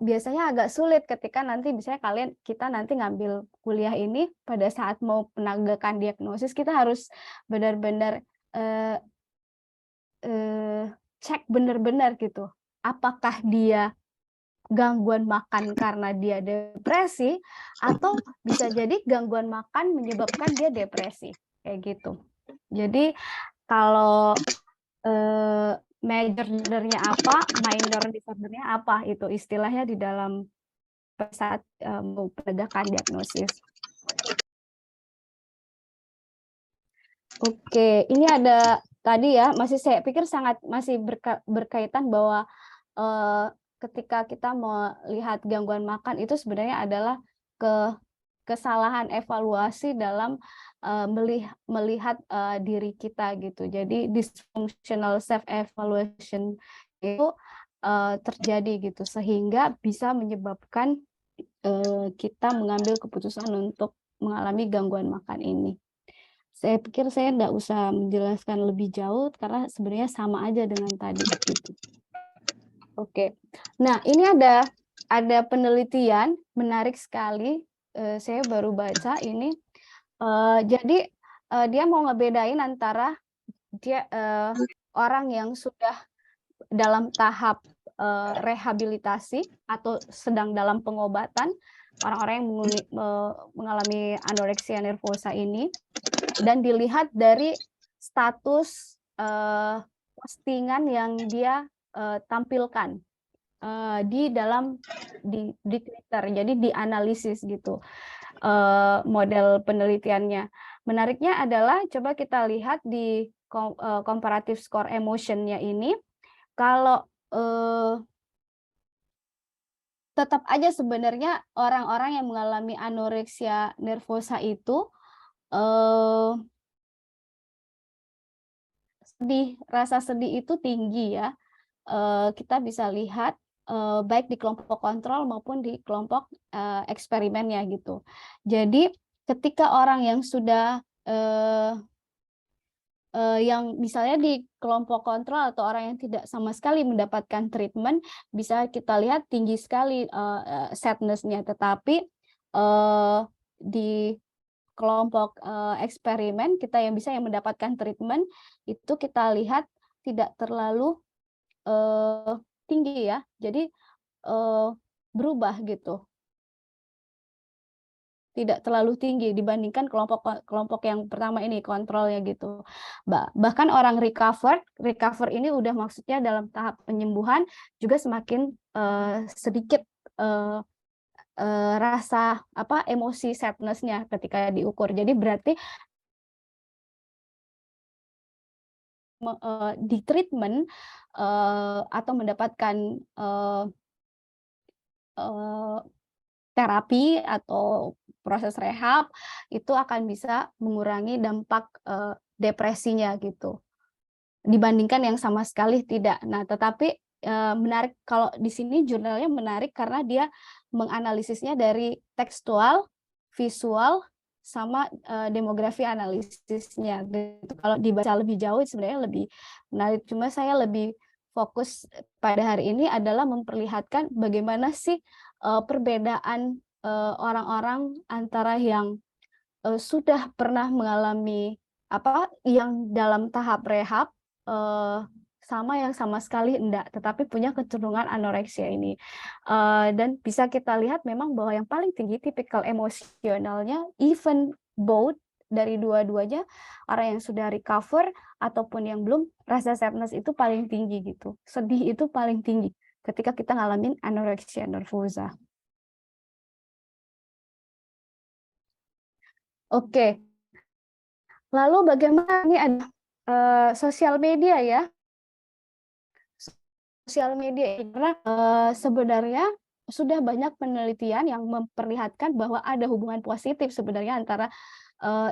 biasanya agak sulit ketika nanti misalnya kita nanti ngambil kuliah ini, pada saat mau penegakan diagnosis kita harus benar-benar cek benar-benar gitu, apakah dia gangguan makan karena dia depresi, atau bisa jadi gangguan makan menyebabkan dia depresi kayak gitu. Jadi kalau major disordernya apa, minor disordernya apa, itu istilahnya di dalam saat penegakan diagnosis. Oke, ini ada tadi ya, saya pikir masih berkaitan bahwa ketika kita melihat gangguan makan itu sebenarnya adalah kesalahan evaluasi dalam melihat diri kita gitu. Jadi dysfunctional self evaluation itu terjadi gitu, sehingga bisa menyebabkan kita mengambil keputusan untuk mengalami gangguan makan ini. Saya pikir saya tidak usah menjelaskan lebih jauh karena sebenarnya sama aja dengan tadi gitu. Oke. Nah, ini ada penelitian menarik sekali. Saya baru baca ini. Jadi dia mau ngebedain antara orang yang sudah dalam tahap rehabilitasi atau sedang dalam pengobatan, orang-orang yang mengalami anoreksia nervosa ini, dan dilihat dari status postingan yang dia tampilkan. di dalam di Twitter. Jadi dianalisis gitu model penelitiannya. Menariknya adalah coba kita lihat di comparative score emotion-nya ini, kalau tetap aja sebenarnya orang-orang yang mengalami anoreksia nervosa itu rasa sedih itu tinggi ya. Kita bisa lihat baik di kelompok kontrol maupun di kelompok eksperimennya gitu. Jadi ketika orang yang sudah yang misalnya di kelompok kontrol atau orang yang tidak sama sekali mendapatkan treatment, bisa kita lihat tinggi sekali sadness-nya, tetapi di kelompok eksperimen kita yang mendapatkan treatment itu kita lihat tidak terlalu tinggi ya, jadi berubah gitu, tidak terlalu tinggi dibandingkan kelompok yang pertama ini kontrolnya gitu. Bahkan orang recover ini udah maksudnya dalam tahap penyembuhan juga semakin sedikit rasa emosi sadness-nya ketika diukur. Jadi berarti di treatment atau mendapatkan terapi atau proses rehab itu akan bisa mengurangi dampak depresinya gitu dibandingkan yang sama sekali tidak. Nah, tetapi menarik kalau di sini jurnalnya menarik karena dia menganalisisnya dari tekstual, visual, sama demografi analisisnya. Gitu. Kalau dibaca lebih jauh sebenarnya lebih menarik. Cuma saya lebih fokus pada hari ini adalah memperlihatkan bagaimana sih perbedaan orang-orang antara yang sudah pernah mengalami yang dalam tahap rehab sama yang sama sekali enggak, tetapi punya kecenderungan anoreksia ini. Dan bisa kita lihat memang bahwa yang paling tinggi tipikal emosionalnya, even both dari dua-duanya, orang yang sudah recover ataupun yang belum, rasa sadness itu paling tinggi gitu. Sedih itu paling tinggi ketika kita ngalamin anoreksia nervosa. Oke. Lalu bagaimana ini ada sosial media ya? Sosial media karena sebenarnya sudah banyak penelitian yang memperlihatkan bahwa ada hubungan positif sebenarnya antara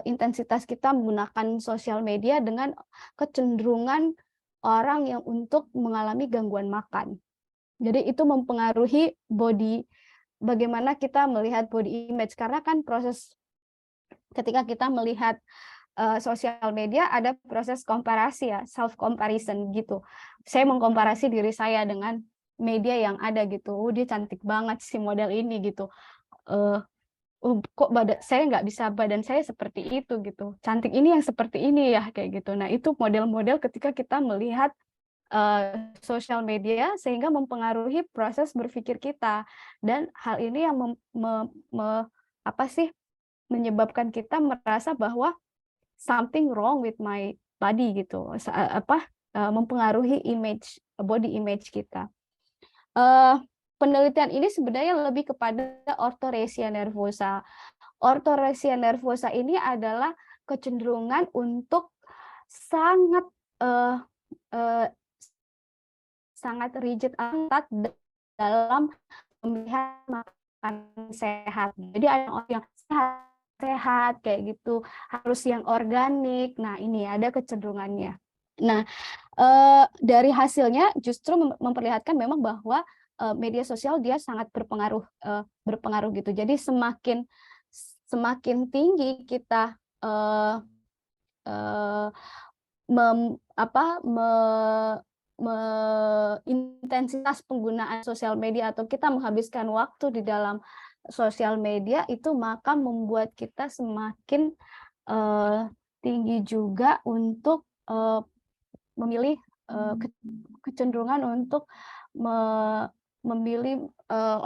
intensitas kita menggunakan sosial media dengan kecenderungan orang yang untuk mengalami gangguan makan. Jadi itu mempengaruhi bagaimana kita melihat body image, karena kan proses ketika kita melihat sosial media ada proses komparasi ya, self comparison gitu. Saya mengkomparasi diri saya dengan media yang ada gitu. Dia cantik banget si model ini gitu. Kok saya nggak bisa badan saya seperti itu gitu. Cantik ini yang seperti ini ya kayak gitu. Nah itu model-model ketika kita melihat sosial media sehingga mempengaruhi proses berpikir kita, dan hal ini yang menyebabkan kita merasa bahwa something wrong with my body gitu, mempengaruhi body image kita. Penelitian ini sebenarnya lebih kepada orthorexia nervosa. Orthorexia nervosa ini adalah kecenderungan untuk sangat rigid dalam memilihat makanan sehat. Jadi ada orang yang sehat kayak gitu, harus yang organik. Nah, ini ada kecenderungannya. Nah, dari hasilnya justru memperlihatkan memang bahwa media sosial dia sangat berpengaruh gitu. Jadi semakin tinggi kita intensitas penggunaan sosial media atau kita menghabiskan waktu di dalam sosial media itu, maka membuat kita semakin tinggi juga untuk memilih kecenderungan untuk memilih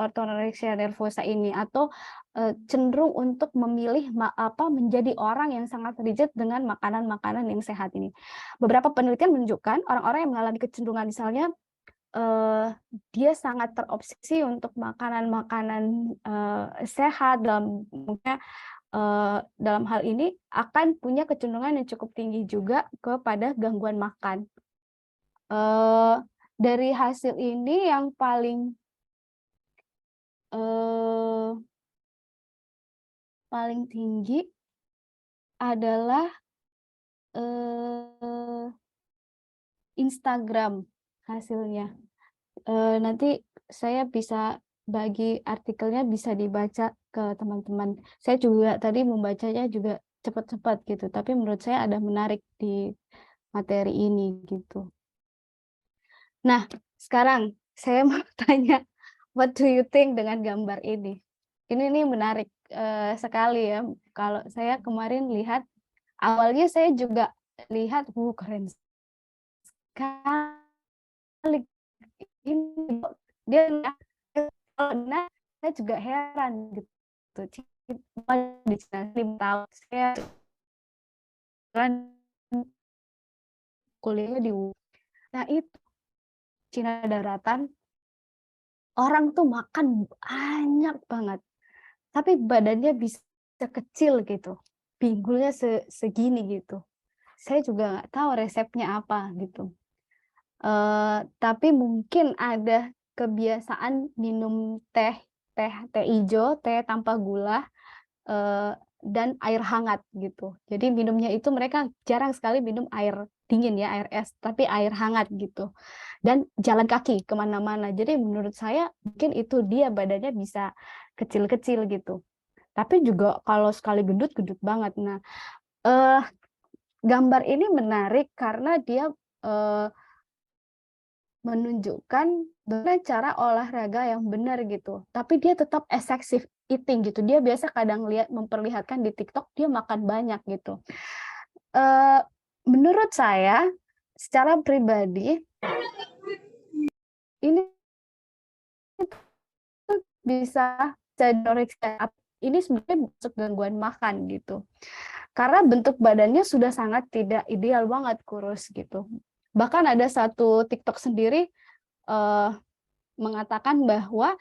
orthorexia nervosa ini, atau cenderung untuk memilih menjadi orang yang sangat rigid dengan makanan-makanan yang sehat ini. Beberapa penelitian menunjukkan orang-orang yang mengalami kecenderungan misalnya dia sangat terobsesi untuk makanan-makanan sehat dalam hal ini akan punya kecenderungan yang cukup tinggi juga kepada gangguan makan. Dari hasil ini yang paling tinggi adalah Instagram hasilnya. Nanti saya bisa bagi artikelnya, bisa dibaca ke teman-teman. Saya juga tadi membacanya juga cepat-cepat gitu, tapi menurut saya ada menarik di materi ini gitu. Nah, sekarang saya mau tanya, what do you think dengan gambar ini? Ini nih menarik sekali ya. Kalau saya kemarin lihat, awalnya saya juga lihat, keren sekali. Ini dia benar, saya juga heran gitu. Di 5 tahun saya kan kuliahnya di UI. Nah itu Cina daratan, orang tuh makan banyak banget, tapi badannya bisa kecil gitu, pinggulnya segini gitu. Saya juga nggak tahu resepnya apa gitu. Tapi mungkin ada kebiasaan minum teh hijau, teh tanpa gula, dan air hangat gitu. Jadi minumnya itu mereka jarang sekali minum air dingin ya, air es, tapi air hangat gitu. Dan jalan kaki kemana-mana. Jadi menurut saya mungkin itu dia badannya bisa kecil-kecil gitu. Tapi juga kalau sekali gendut, gendut banget. Nah, gambar ini menarik karena dia menunjukkan bagaimana cara olahraga yang benar gitu. Tapi dia tetap excessive eating gitu. Dia biasa kadang memperlihatkan di TikTok dia makan banyak gitu. Menurut saya secara pribadi ini bisa anoreksia. Ini sebenarnya masuk gangguan makan gitu. Karena bentuk badannya sudah sangat tidak ideal banget, kurus gitu. Bahkan ada satu TikTok sendiri mengatakan bahwa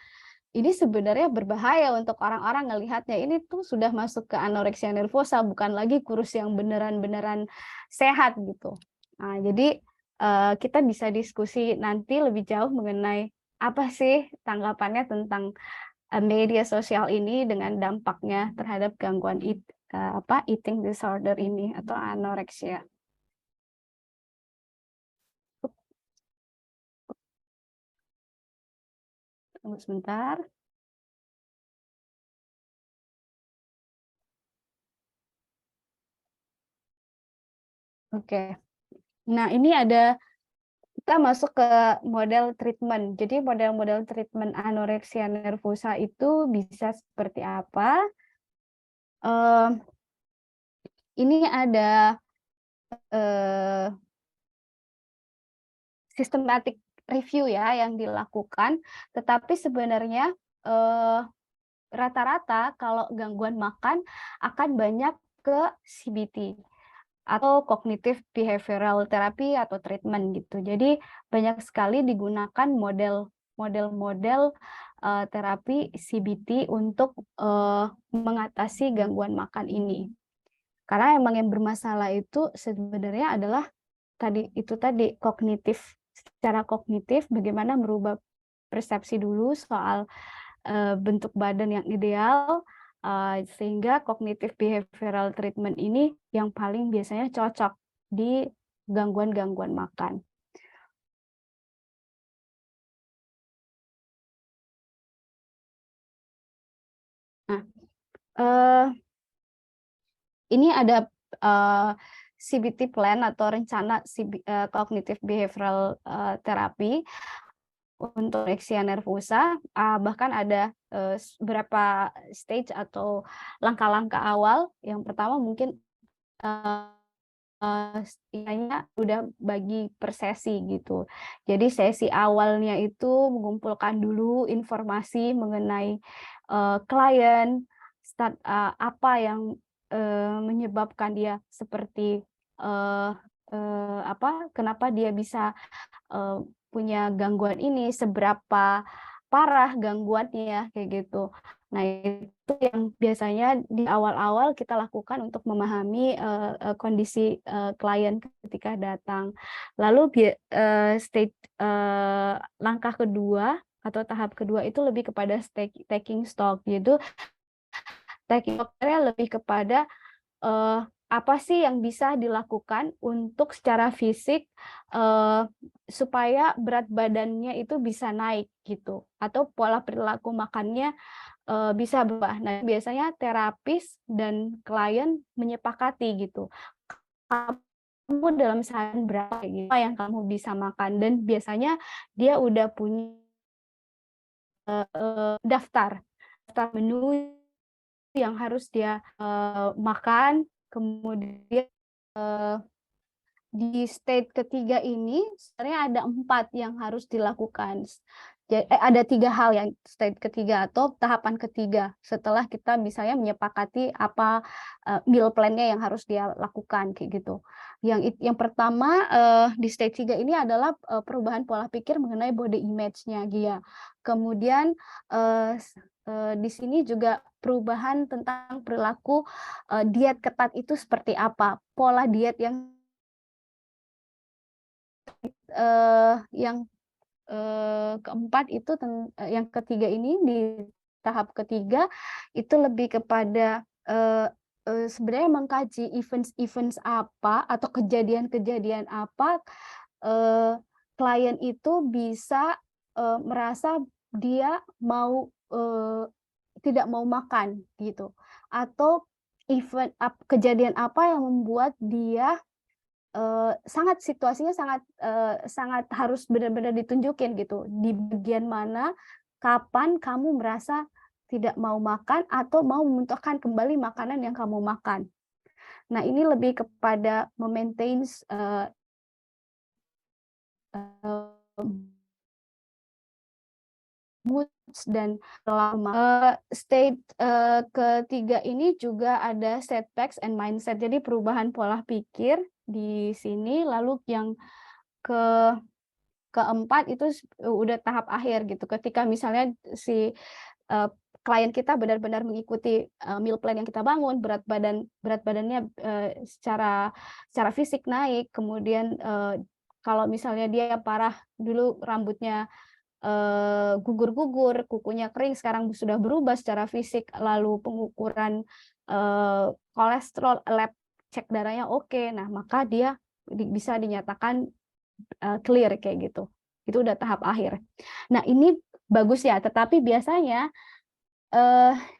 ini sebenarnya berbahaya untuk orang-orang ngelihatnya. Ini tuh sudah masuk ke anoreksia nervosa, bukan lagi kurus yang beneran-beneran sehat gitu. Nah, jadi kita bisa diskusi nanti lebih jauh mengenai apa sih tanggapannya tentang media sosial ini dengan dampaknya terhadap gangguan eating disorder ini atau anoreksia. Tunggu sebentar. Oke. Nah, ini kita masuk ke model treatment. Jadi model-model treatment anoreksia nervosa itu bisa seperti apa? Ini ada systematic review ya yang dilakukan, tetapi sebenarnya rata-rata kalau gangguan makan akan banyak ke CBT atau cognitive behavioral therapy atau treatment gitu. Jadi banyak sekali digunakan model-model terapi CBT untuk mengatasi gangguan makan ini. Karena emang yang bermasalah itu sebenarnya adalah tadi kognitif, secara kognitif bagaimana merubah persepsi dulu soal bentuk badan yang ideal, sehingga cognitive behavioral treatment ini yang paling biasanya cocok di gangguan-gangguan makan. Nah, ini ada CBT plan atau rencana cognitive behavioral therapy untuk anoreksia nervosa, bahkan ada beberapa stage atau langkah-langkah awal. Yang pertama mungkin istilahnya udah bagi per sesi gitu. Jadi sesi awalnya itu mengumpulkan dulu informasi mengenai klien, apa yang menyebabkan dia seperti kenapa dia bisa punya gangguan ini, seberapa parah gangguannya kayak gitu. Nah, itu yang biasanya di awal-awal kita lakukan untuk memahami kondisi klien ketika datang. Lalu langkah kedua atau tahap kedua itu lebih kepada taking stock, yaitu taking stock-nya lebih kepada apa sih yang bisa dilakukan untuk secara fisik supaya berat badannya itu bisa naik gitu, atau pola perilaku makannya bisa berubah. Nah, biasanya terapis dan klien menyepakati gitu. Kamu dalam sehari berapa gitu, apa yang kamu bisa makan, dan biasanya dia udah punya daftar menu yang harus dia makan. Kemudian di stage ketiga ini sebenarnya ada 4 yang harus dilakukan. Ada 3 hal yang stage ketiga atau tahapan ketiga setelah kita misalnya menyepakati apa meal plan-nya yang harus dia lakukan kayak gitu. Yang pertama di stage 3 ini adalah perubahan pola pikir mengenai body image-nya dia. Kemudian di sini juga perubahan tentang perilaku diet ketat itu seperti apa, pola diet yang keempat itu yang ketiga ini di tahap ketiga itu lebih kepada sebenarnya mengkaji events apa atau kejadian-kejadian apa klien itu bisa merasa dia mau tidak mau makan gitu, atau kejadian apa yang membuat dia situasinya sangat harus benar-benar ditunjukin gitu, di bagian mana, kapan kamu merasa tidak mau makan atau mau memuntahkan kembali makanan yang kamu makan. Nah, ini lebih kepada memaintain moods dan state ketiga ini juga ada setbacks and mindset, jadi perubahan pola pikir di sini. Lalu yang keempat itu udah tahap akhir gitu, ketika misalnya si klien kita benar-benar mengikuti meal plan yang kita bangun, berat badannya secara fisik naik, kemudian kalau misalnya dia parah dulu rambutnya gugur-gugur, kukunya kering, sekarang sudah berubah secara fisik, lalu pengukuran kolesterol, lab cek darahnya oke, nah maka dia bisa dinyatakan clear kayak gitu. Itu udah tahap akhir. Nah, ini bagus ya, tetapi biasanya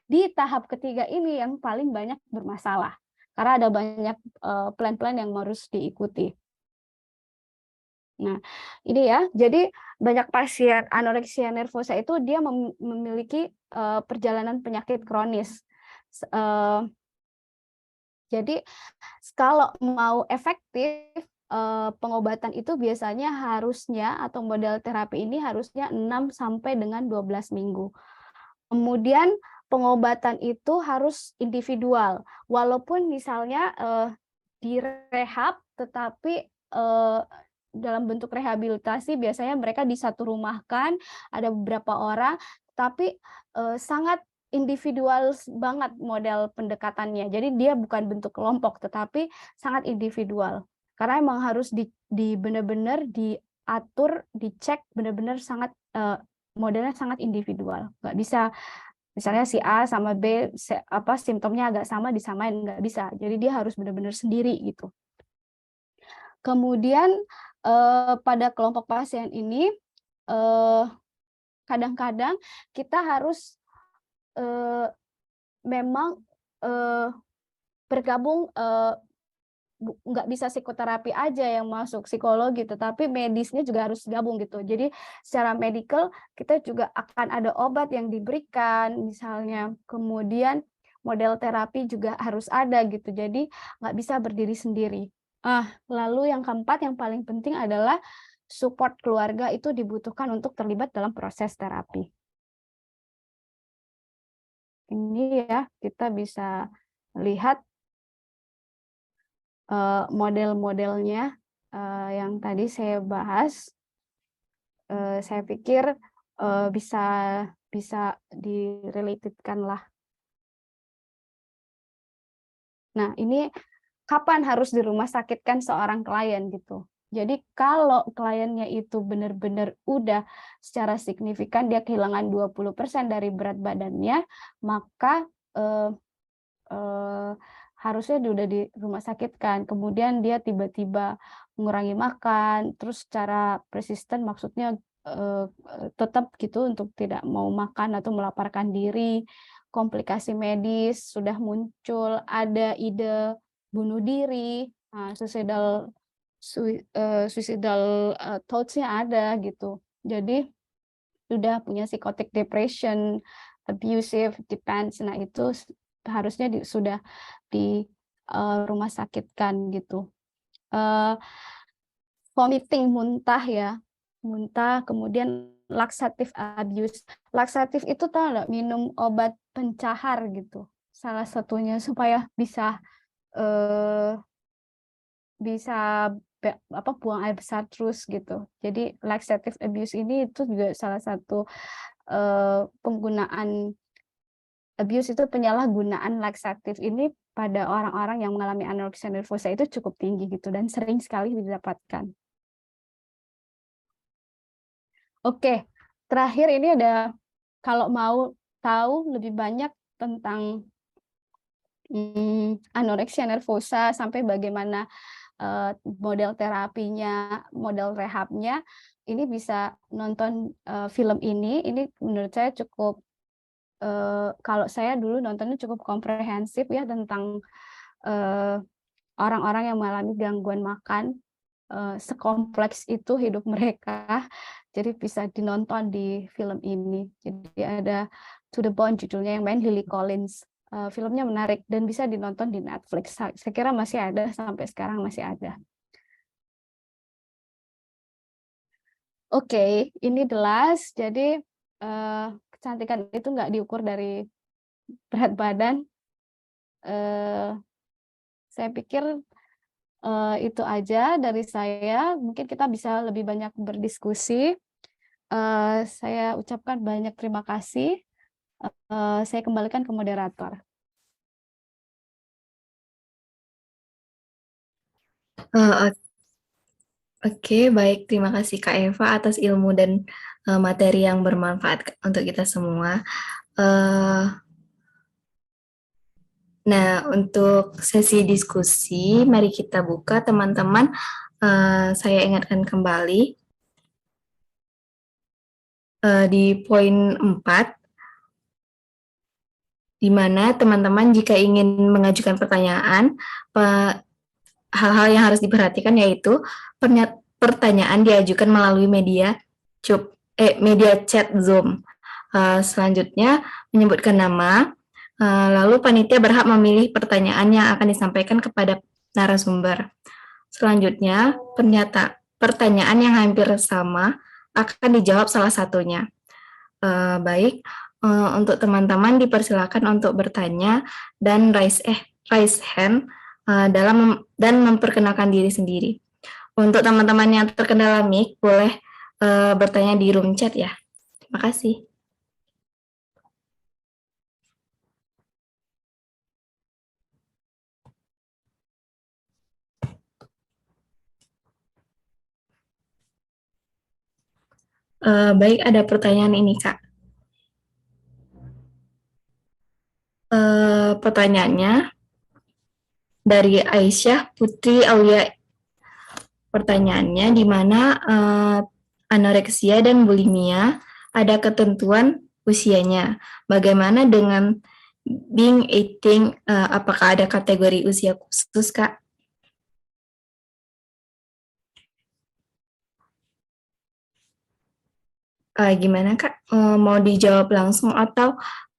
di tahap ketiga ini yang paling banyak bermasalah, karena ada banyak plan-plan yang harus diikuti. Nah, ini ya, jadi banyak pasien anoreksia nervosa itu dia memiliki perjalanan penyakit kronis. Jadi kalau mau efektif pengobatan itu biasanya harusnya, atau model terapi ini harusnya 6 sampai dengan 12 minggu. Kemudian pengobatan itu harus individual, walaupun misalnya direhab, tetapi dalam bentuk rehabilitasi biasanya mereka disatu rumahkan, ada beberapa orang, tapi sangat individual banget model pendekatannya. Jadi dia bukan bentuk kelompok, tetapi sangat individual. Karena emang harus benar-benar diatur, dicek, benar-benar sangat modelnya sangat individual. Nggak bisa misalnya si A sama B simptomnya agak sama disamain, nggak bisa. Jadi dia harus benar-benar sendiri gitu. Kemudian pada kelompok pasien ini kadang-kadang kita harus memang bergabung, nggak bisa psikoterapi aja yang masuk, psikologi, tetapi medisnya juga harus gabung gitu. Jadi secara medical kita juga akan ada obat yang diberikan misalnya, kemudian model terapi juga harus ada gitu. Jadi nggak bisa berdiri sendiri. Lalu yang keempat yang paling penting adalah support keluarga itu dibutuhkan untuk terlibat dalam proses terapi. Ini ya, kita bisa lihat model-modelnya yang tadi saya bahas. saya pikir bisa bisa direlatedkan lah. Nah, ini kapan harus di rumah sakitkan seorang klien gitu. Jadi kalau kliennya itu benar-benar udah secara signifikan dia kehilangan 20% dari berat badannya, maka harusnya dia udah di rumah sakitkan. Kemudian dia tiba-tiba mengurangi makan, terus secara persisten maksudnya tetap gitu untuk tidak mau makan atau melaparkan diri, komplikasi medis sudah muncul, ada ide bunuh diri, suicidal thoughts-nya ada gitu. Jadi sudah punya psychotic depression, abusive, depends. Nah, itu harusnya sudah di rumah sakitkan gitu. Vomiting, muntah ya, muntah, kemudian laxative abuse. Laxative itu tahu nggak, minum obat pencahar gitu. Salah satunya supaya bisa buang air besar terus gitu. Jadi laxative abuse ini itu juga salah satu penggunaan abuse, itu penyalahgunaan laksatif ini pada orang-orang yang mengalami anoreksia nervosa itu cukup tinggi gitu dan sering sekali didapatkan. Oke, terakhir ini ada, kalau mau tahu lebih banyak tentang anoreksia nervosa sampai bagaimana model terapinya, model rehabnya, ini bisa nonton film ini. Ini menurut saya cukup, kalau saya dulu nontonnya cukup komprehensif ya tentang orang-orang yang mengalami gangguan makan, sekompleks itu hidup mereka. Jadi bisa dinonton di film ini. Jadi ada To the Bone judulnya, yang main Lily Collins. Filmnya menarik dan bisa dinonton di Netflix. Saya kira masih ada, sampai sekarang masih ada. Oke, ini The Last. Jadi kecantikan itu nggak diukur dari berat badan. Saya pikir itu aja dari saya. Mungkin kita bisa lebih banyak berdiskusi. Saya ucapkan banyak terima kasih. Saya kembalikan ke moderator. Oke, baik. Terima kasih Kak Eva atas ilmu dan materi yang bermanfaat untuk kita semua. Nah, untuk sesi diskusi, mari kita buka teman-teman. Saya ingatkan kembali di poin 4, di mana teman-teman jika ingin mengajukan pertanyaan, hal-hal yang harus diperhatikan yaitu pertanyaan diajukan melalui media chat Zoom. Selanjutnya menyebutkan nama, lalu panitia berhak memilih pertanyaan yang akan disampaikan kepada narasumber. Selanjutnya, pertanyaan yang hampir sama akan dijawab salah satunya. Baik, untuk teman-teman dipersilakan untuk bertanya dan raise hand dan memperkenalkan diri sendiri. Untuk teman-teman yang terkendala mic, boleh bertanya di room chat ya. Terima kasih. Baik, ada pertanyaan ini, Kak. Pertanyaannya dari Aisyah Putri Aulia. Pertanyaannya, di mana anoreksia dan bulimia ada ketentuan usianya. Bagaimana dengan being eating, apakah ada kategori usia khusus, Kak? Gimana, Kak? Mau dijawab langsung atau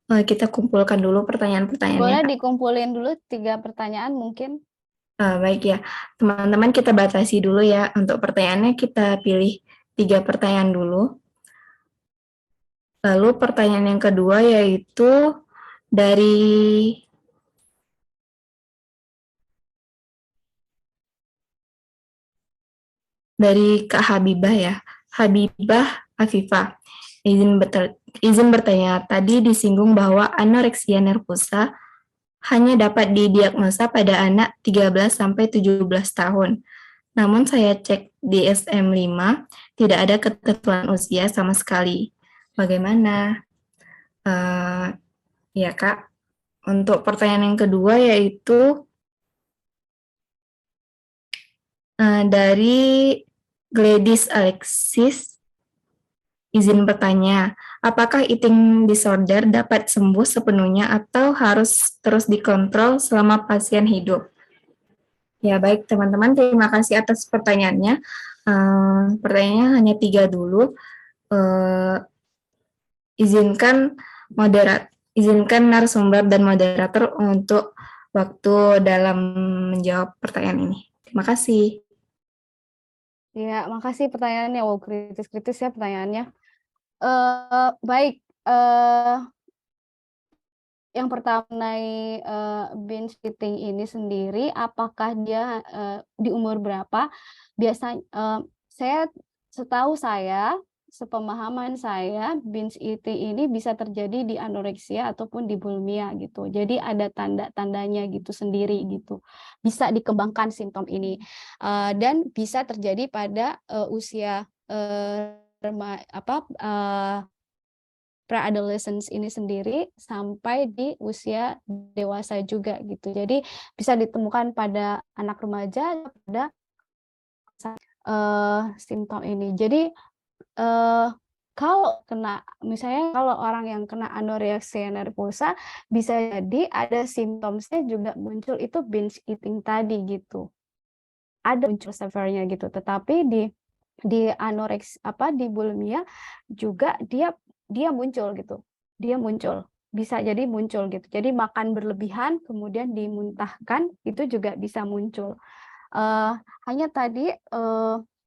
kita kumpulkan dulu pertanyaan-pertanyaannya? Boleh dikumpulin dulu 3 pertanyaan mungkin. Baik ya, teman-teman kita batasi dulu ya. Untuk pertanyaannya kita pilih 3 pertanyaan dulu. Lalu pertanyaan yang kedua yaitu dari Kak Habibah ya. Habibah Afifah. Izin bertanya, tadi disinggung bahwa anoreksia nervosa hanya dapat didiagnosa pada anak 13-17 tahun. Namun saya cek di DSM-5, tidak ada ketentuan usia sama sekali. Bagaimana? Ya Kak, untuk pertanyaan yang kedua yaitu dari Gladys Alexis, izin bertanya, apakah eating disorder dapat sembuh sepenuhnya atau harus terus dikontrol selama pasien hidup? Ya baik teman-teman, terima kasih atas pertanyaannya. Pertanyaannya hanya 3 dulu. Izinkan narasumber dan moderator untuk waktu dalam menjawab pertanyaan ini. Terima kasih. Ya, makasih pertanyaannya. Wow, kritis-kritis ya pertanyaannya. Baik, yang pertama mengenai binge eating ini sendiri, apakah dia di umur berapa? Biasanya setahu saya, sepemahaman saya, binge eating ini bisa terjadi di anoreksia ataupun di bulimia gitu. Jadi ada tanda-tandanya gitu sendiri gitu. Bisa dikembangkan simptom ini dan bisa terjadi pada usia pre-adolescence ini sendiri sampai di usia dewasa juga gitu. Jadi bisa ditemukan pada anak remaja pada simptom ini. Jadi kalau misalnya kalau orang yang kena anoreksia nervosa bisa jadi ada simptomnya juga muncul itu binge eating tadi gitu. Ada muncul severnya gitu. Tetapi di anoreksia di bulimia juga dia muncul gitu. Dia muncul. Bisa jadi muncul gitu. Jadi makan berlebihan kemudian dimuntahkan itu juga bisa muncul. Hanya tadi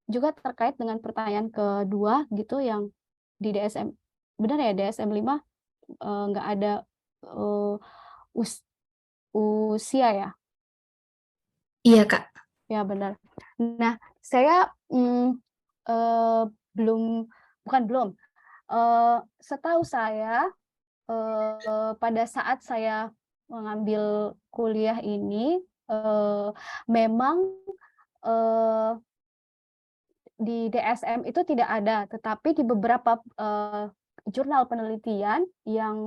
juga terkait dengan pertanyaan kedua gitu yang di DSM, benar ya DSM-5 nggak ada usia ya? Iya Kak. Ya benar. Nah saya setahu saya pada saat saya mengambil kuliah ini memang di DSM itu tidak ada, tetapi di beberapa jurnal penelitian yang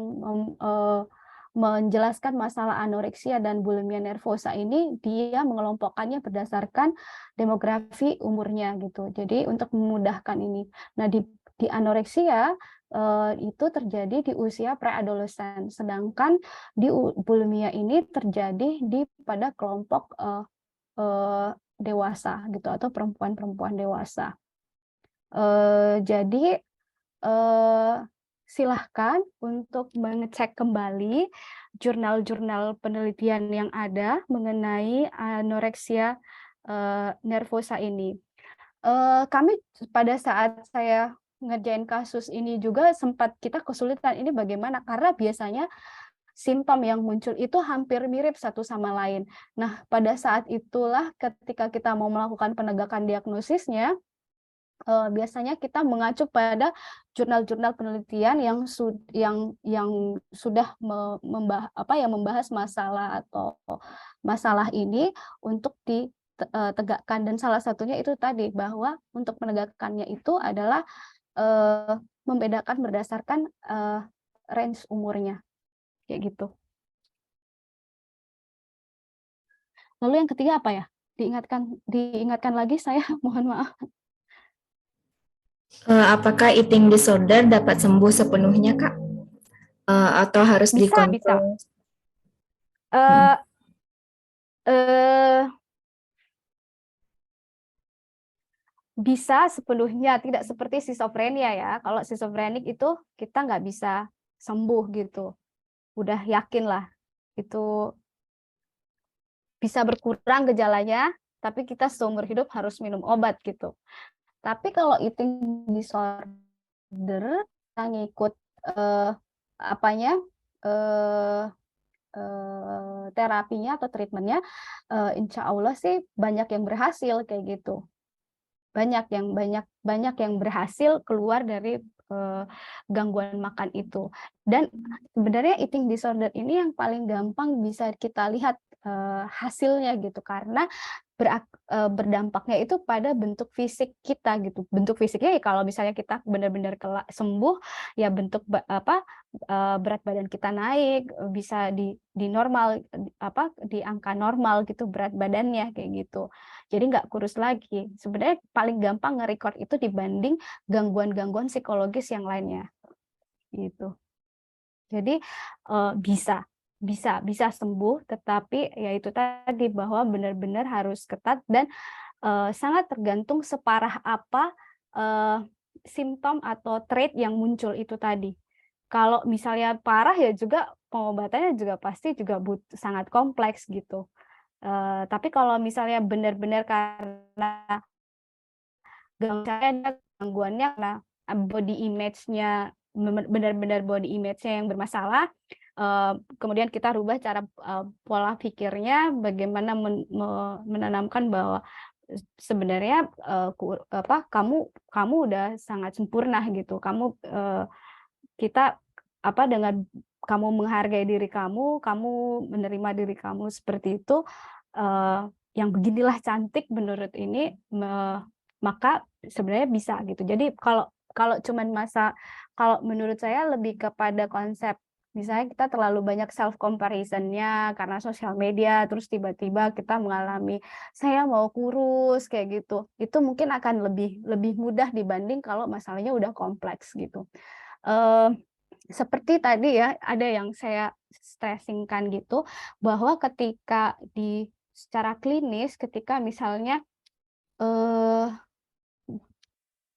menjelaskan masalah anoreksia dan bulimia nervosa ini, dia mengelompokkannya berdasarkan demografi umurnya gitu. Jadi untuk memudahkan ini. Nah di anoreksia itu terjadi di usia pre-adolesen, sedangkan di bulimia ini terjadi pada kelompok dewasa gitu atau perempuan-perempuan dewasa. Jadi silahkan untuk mengecek kembali jurnal-jurnal penelitian yang ada mengenai anoreksia nervosa ini. Kami pada saat saya ngerjain kasus ini juga sempat kita kesulitan ini bagaimana, karena biasanya simptom yang muncul itu hampir mirip satu sama lain. Nah, pada saat itulah ketika kita mau melakukan penegakan diagnosisnya, biasanya kita mengacu pada jurnal-jurnal penelitian yang sudah membahas masalah atau masalah ini untuk ditegakkan, dan salah satunya itu tadi bahwa untuk penegakannya itu adalah membedakan berdasarkan range umurnya kayak gitu. Lalu yang ketiga apa ya? Diingatkan lagi saya, mohon maaf. Apakah eating disorder dapat sembuh sepenuhnya, Kak? Atau harus dikontrol? Bisa sepenuhnya, tidak seperti skizofrenia ya. Kalau skizofrenik itu kita nggak bisa sembuh gitu. Udah yakin lah itu bisa berkurang gejalanya, tapi kita seumur hidup harus minum obat gitu. Tapi kalau eating disorder, kita ngikut terapinya atau treatmentnya, insya Allah sih banyak yang berhasil kayak gitu. banyak yang berhasil keluar dari gangguan makan itu. Dan sebenarnya eating disorder ini yang paling gampang bisa kita lihat hasilnya gitu, karena berdampaknya itu pada bentuk fisik kita gitu. Bentuk fisiknya ya kalau misalnya kita benar-benar sembuh ya bentuk berat badan kita naik, bisa di normal di angka normal gitu berat badannya kayak gitu. Jadi nggak kurus lagi. Sebenarnya paling gampang nge-record itu dibanding gangguan-gangguan psikologis yang lainnya gitu. Jadi bisa sembuh, tetapi ya itu tadi bahwa benar-benar harus ketat dan sangat tergantung separah apa simptom atau trait yang muncul itu tadi. Kalau misalnya parah ya juga pengobatannya juga pasti juga sangat kompleks gitu. Tapi kalau misalnya benar-benar karena gangguannya karena body image-nya benar-benar body image-nya yang bermasalah, kemudian kita rubah cara pola pikirnya, bagaimana menanamkan bahwa sebenarnya kamu udah sangat sempurna gitu, kita dengan kamu menghargai diri kamu menerima diri kamu seperti itu, yang beginilah cantik menurut ini, maka sebenarnya bisa gitu. Jadi kalau menurut saya lebih kepada konsep misalnya kita terlalu banyak self comparison-nya karena sosial media, terus tiba-tiba kita mengalami saya mau kurus kayak gitu. Itu mungkin akan lebih mudah dibanding kalau masalahnya udah kompleks gitu. Seperti tadi ya, ada yang saya stressingkan gitu, bahwa ketika secara klinis, ketika misalnya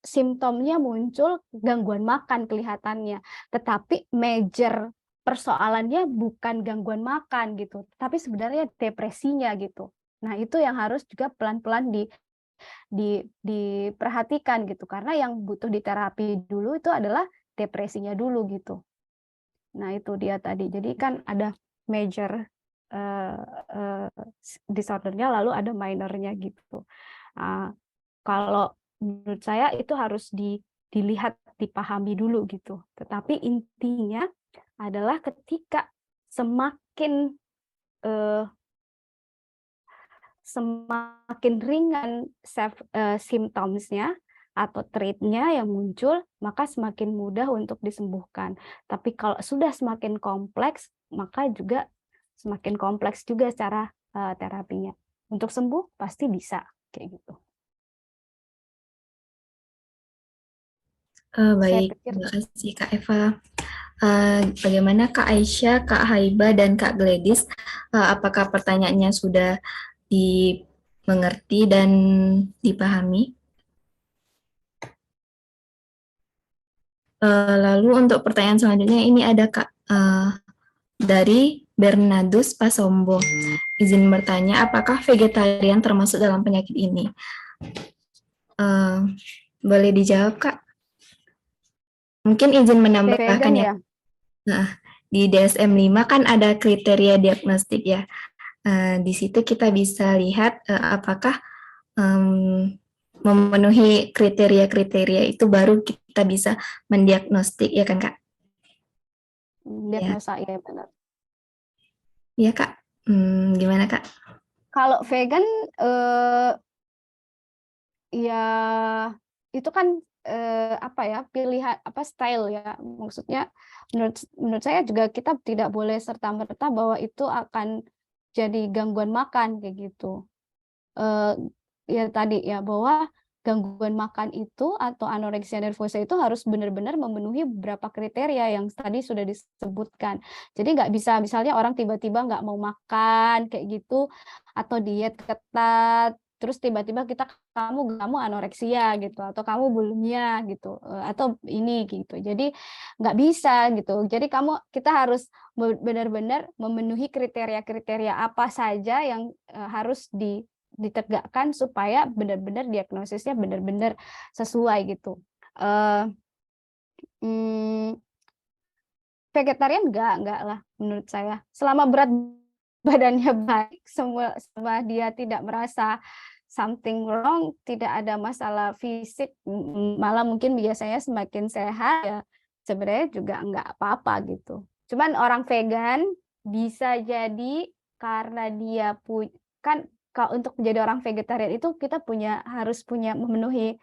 simptomnya muncul gangguan makan kelihatannya, tetapi major persoalannya bukan gangguan makan gitu, tapi sebenarnya depresinya gitu. Nah, itu yang harus juga pelan-pelan diperhatikan gitu, karena yang butuh diterapi dulu itu adalah depresinya dulu gitu. Nah, itu dia tadi. Jadi kan ada major disordernya, lalu ada minornya gitu. Kalau menurut saya itu harus dilihat, dipahami dulu gitu. Tetapi intinya adalah ketika semakin ringan simptomnya atau trait-nya yang muncul, maka semakin mudah untuk disembuhkan. Tapi kalau sudah semakin kompleks, maka juga semakin kompleks juga cara terapinya. Untuk sembuh pasti bisa kayak gitu. Baik, terima kasih Kak Eva. Bagaimana Kak Aisyah, Kak Haiba, dan Kak Gladys? Apakah pertanyaannya sudah dimengerti dan dipahami? Lalu untuk pertanyaan selanjutnya ini ada Kak dari Bernadus Pasombo. Izin bertanya, apakah vegetarian termasuk dalam penyakit ini? Boleh dijawab Kak? Mungkin izin menambahkan ya. Nah, di DSM-5 kan ada kriteria diagnostik ya. Di situ kita bisa lihat apakah memenuhi kriteria-kriteria itu baru kita bisa mendiagnostik, ya kan Kak? Diagnosa, ya benar. Iya Kak. Gimana Kak? Kalau vegan, ya itu kan pilihan style ya, maksudnya menurut saya juga kita tidak boleh serta-merta bahwa itu akan jadi gangguan makan kayak gitu. Ya tadi ya, bahwa gangguan makan itu atau anoreksia nervosa itu harus benar-benar memenuhi beberapa kriteria yang tadi sudah disebutkan. Jadi nggak bisa misalnya orang tiba-tiba nggak mau makan kayak gitu, atau diet ketat, terus tiba-tiba kamu anoreksia gitu, atau kamu bulimia gitu, atau ini gitu. Jadi nggak bisa gitu. Jadi kita harus benar-benar memenuhi kriteria-kriteria apa saja yang harus ditegakkan supaya benar-benar diagnosisnya benar-benar sesuai gitu. Vegetarian enggak lah menurut saya. Selama berat badannya baik, semua dia tidak merasa something wrong, tidak ada masalah fisik, malah mungkin biasanya semakin sehat ya sebenarnya juga nggak apa-apa gitu. Cuman orang vegan bisa jadi karena dia kan kalau untuk menjadi orang vegetarian itu kita harus punya memenuhi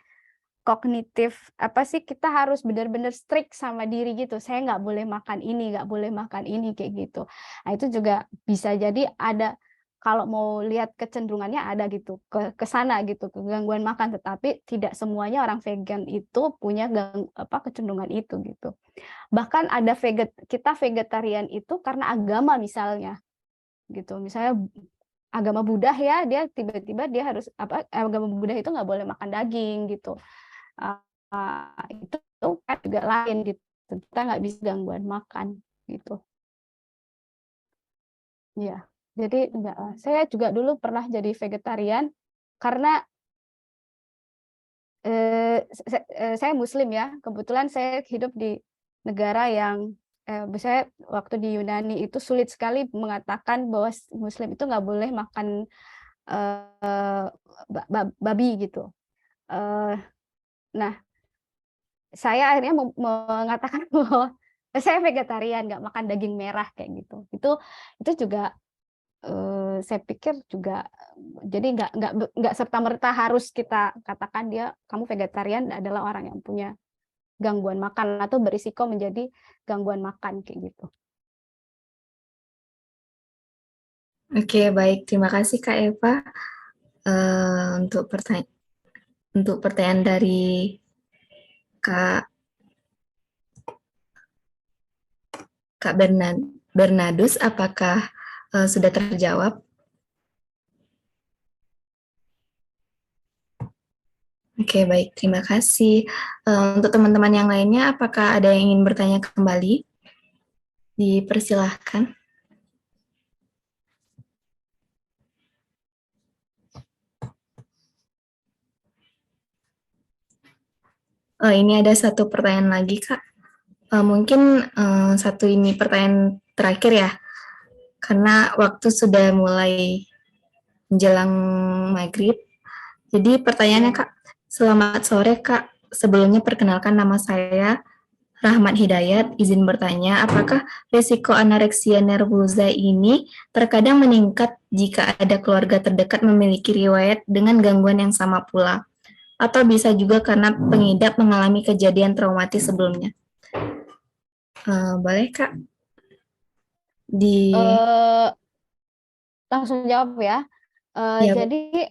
kognitif apa sih, kita harus benar-benar strict sama diri gitu, saya nggak boleh makan ini, nggak boleh makan ini kayak gitu. Nah itu juga bisa jadi ada, kalau mau lihat kecenderungannya ada gitu ke sana gitu, ke gangguan makan, tetapi tidak semuanya orang vegan itu punya kecenderungan itu gitu. Bahkan ada kita vegetarian itu karena agama misalnya gitu, misalnya agama Buddha ya, dia tiba-tiba dia harus agama Buddha itu nggak boleh makan daging gitu. Itu kan juga lain gitu, kita nggak bisa gangguan makan gitu ya. Jadi enggak, saya juga dulu pernah jadi vegetarian karena saya Muslim ya, kebetulan saya hidup di negara yang saya waktu di Yunani itu sulit sekali mengatakan bahwa Muslim itu nggak boleh makan babi gitu. Nah, saya akhirnya mengatakan bahwa saya vegetarian, nggak makan daging merah kayak gitu. Itu juga saya pikir juga jadi nggak serta-merta harus kita katakan kamu vegetarian adalah orang yang punya gangguan makan atau berisiko menjadi gangguan makan kayak gitu. Oke, baik. Terima kasih Kak Eva untuk pertanyaan dari Kak Bernadus, apakah sudah terjawab? Oke, baik. Terima kasih. Untuk teman-teman yang lainnya, apakah ada yang ingin bertanya kembali? Dipersilahkan. Ini ada satu pertanyaan lagi, Kak. Mungkin satu ini pertanyaan terakhir ya, karena waktu sudah mulai menjelang maghrib. Jadi pertanyaannya, Kak, selamat sore, Kak. Sebelumnya perkenalkan nama saya Rahmat Hidayat, izin bertanya, apakah risiko anoreksia nervosa ini terkadang meningkat jika ada keluarga terdekat memiliki riwayat dengan gangguan yang sama pula? Atau bisa juga karena pengidap mengalami kejadian traumatis sebelumnya? Boleh, Kak? Langsung jawab ya. Ya, Jadi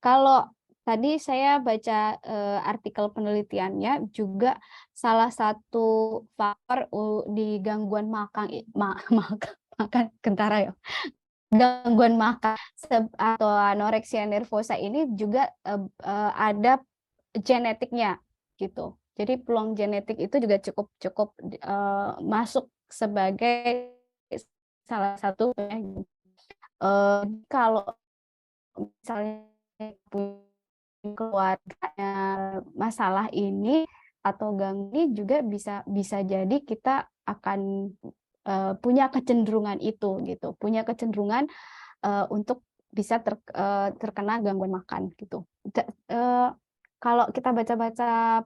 kalau tadi saya baca artikel penelitiannya juga salah satu faktor di gangguan makan kentara ya. Gangguan makan atau anoreksia nervosa ini juga ada genetiknya gitu. Jadi peluang genetik itu juga cukup masuk sebagai salah satu. Kalau misalnya keluarganya masalah ini atau gangguan ini juga bisa jadi kita akan punya kecenderungan itu gitu, punya kecenderungan untuk bisa terkena gangguan makan gitu. Kalau kita baca-baca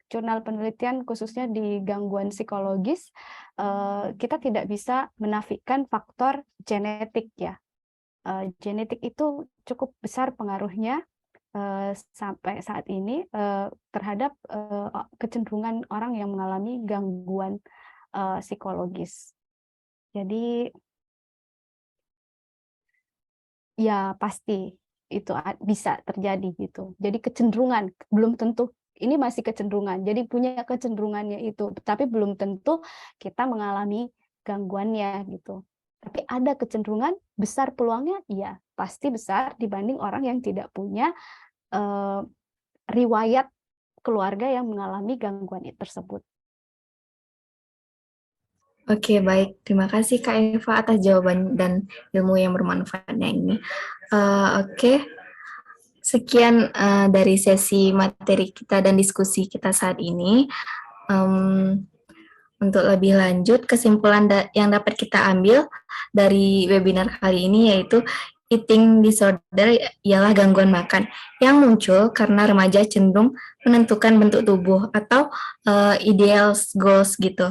jurnal penelitian khususnya di gangguan psikologis, kita tidak bisa menafikan faktor genetik ya. Genetik itu cukup besar pengaruhnya sampai saat ini terhadap kecenderungan orang yang mengalami gangguan psikologis. Jadi ya pasti itu bisa terjadi gitu. Jadi kecenderungan, belum tentu, ini masih kecenderungan. Jadi punya kecenderungannya itu, tapi belum tentu kita mengalami gangguannya gitu. Tapi ada kecenderungan, besar peluangnya, iya pasti besar dibanding orang yang tidak punya riwayat keluarga yang mengalami gangguan tersebut. Oke, baik. Terima kasih Kak Eva atas jawaban dan ilmu yang bermanfaatnya ini. Oke, sekian dari sesi materi kita dan diskusi kita saat ini. Untuk lebih lanjut, kesimpulan yang dapat kita ambil dari webinar kali ini yaitu eating disorder ialah gangguan makan yang muncul karena remaja cenderung menentukan bentuk tubuh atau ideals goals gitu.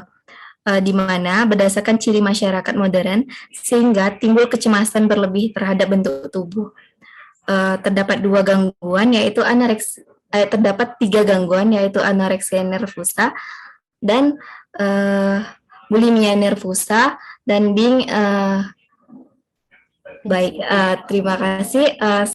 Di mana berdasarkan ciri masyarakat modern sehingga timbul kecemasan berlebih terhadap bentuk tubuh. Terdapat tiga gangguan yaitu anoreksia nervosa dan bulimia nervosa dan baik, terima kasih.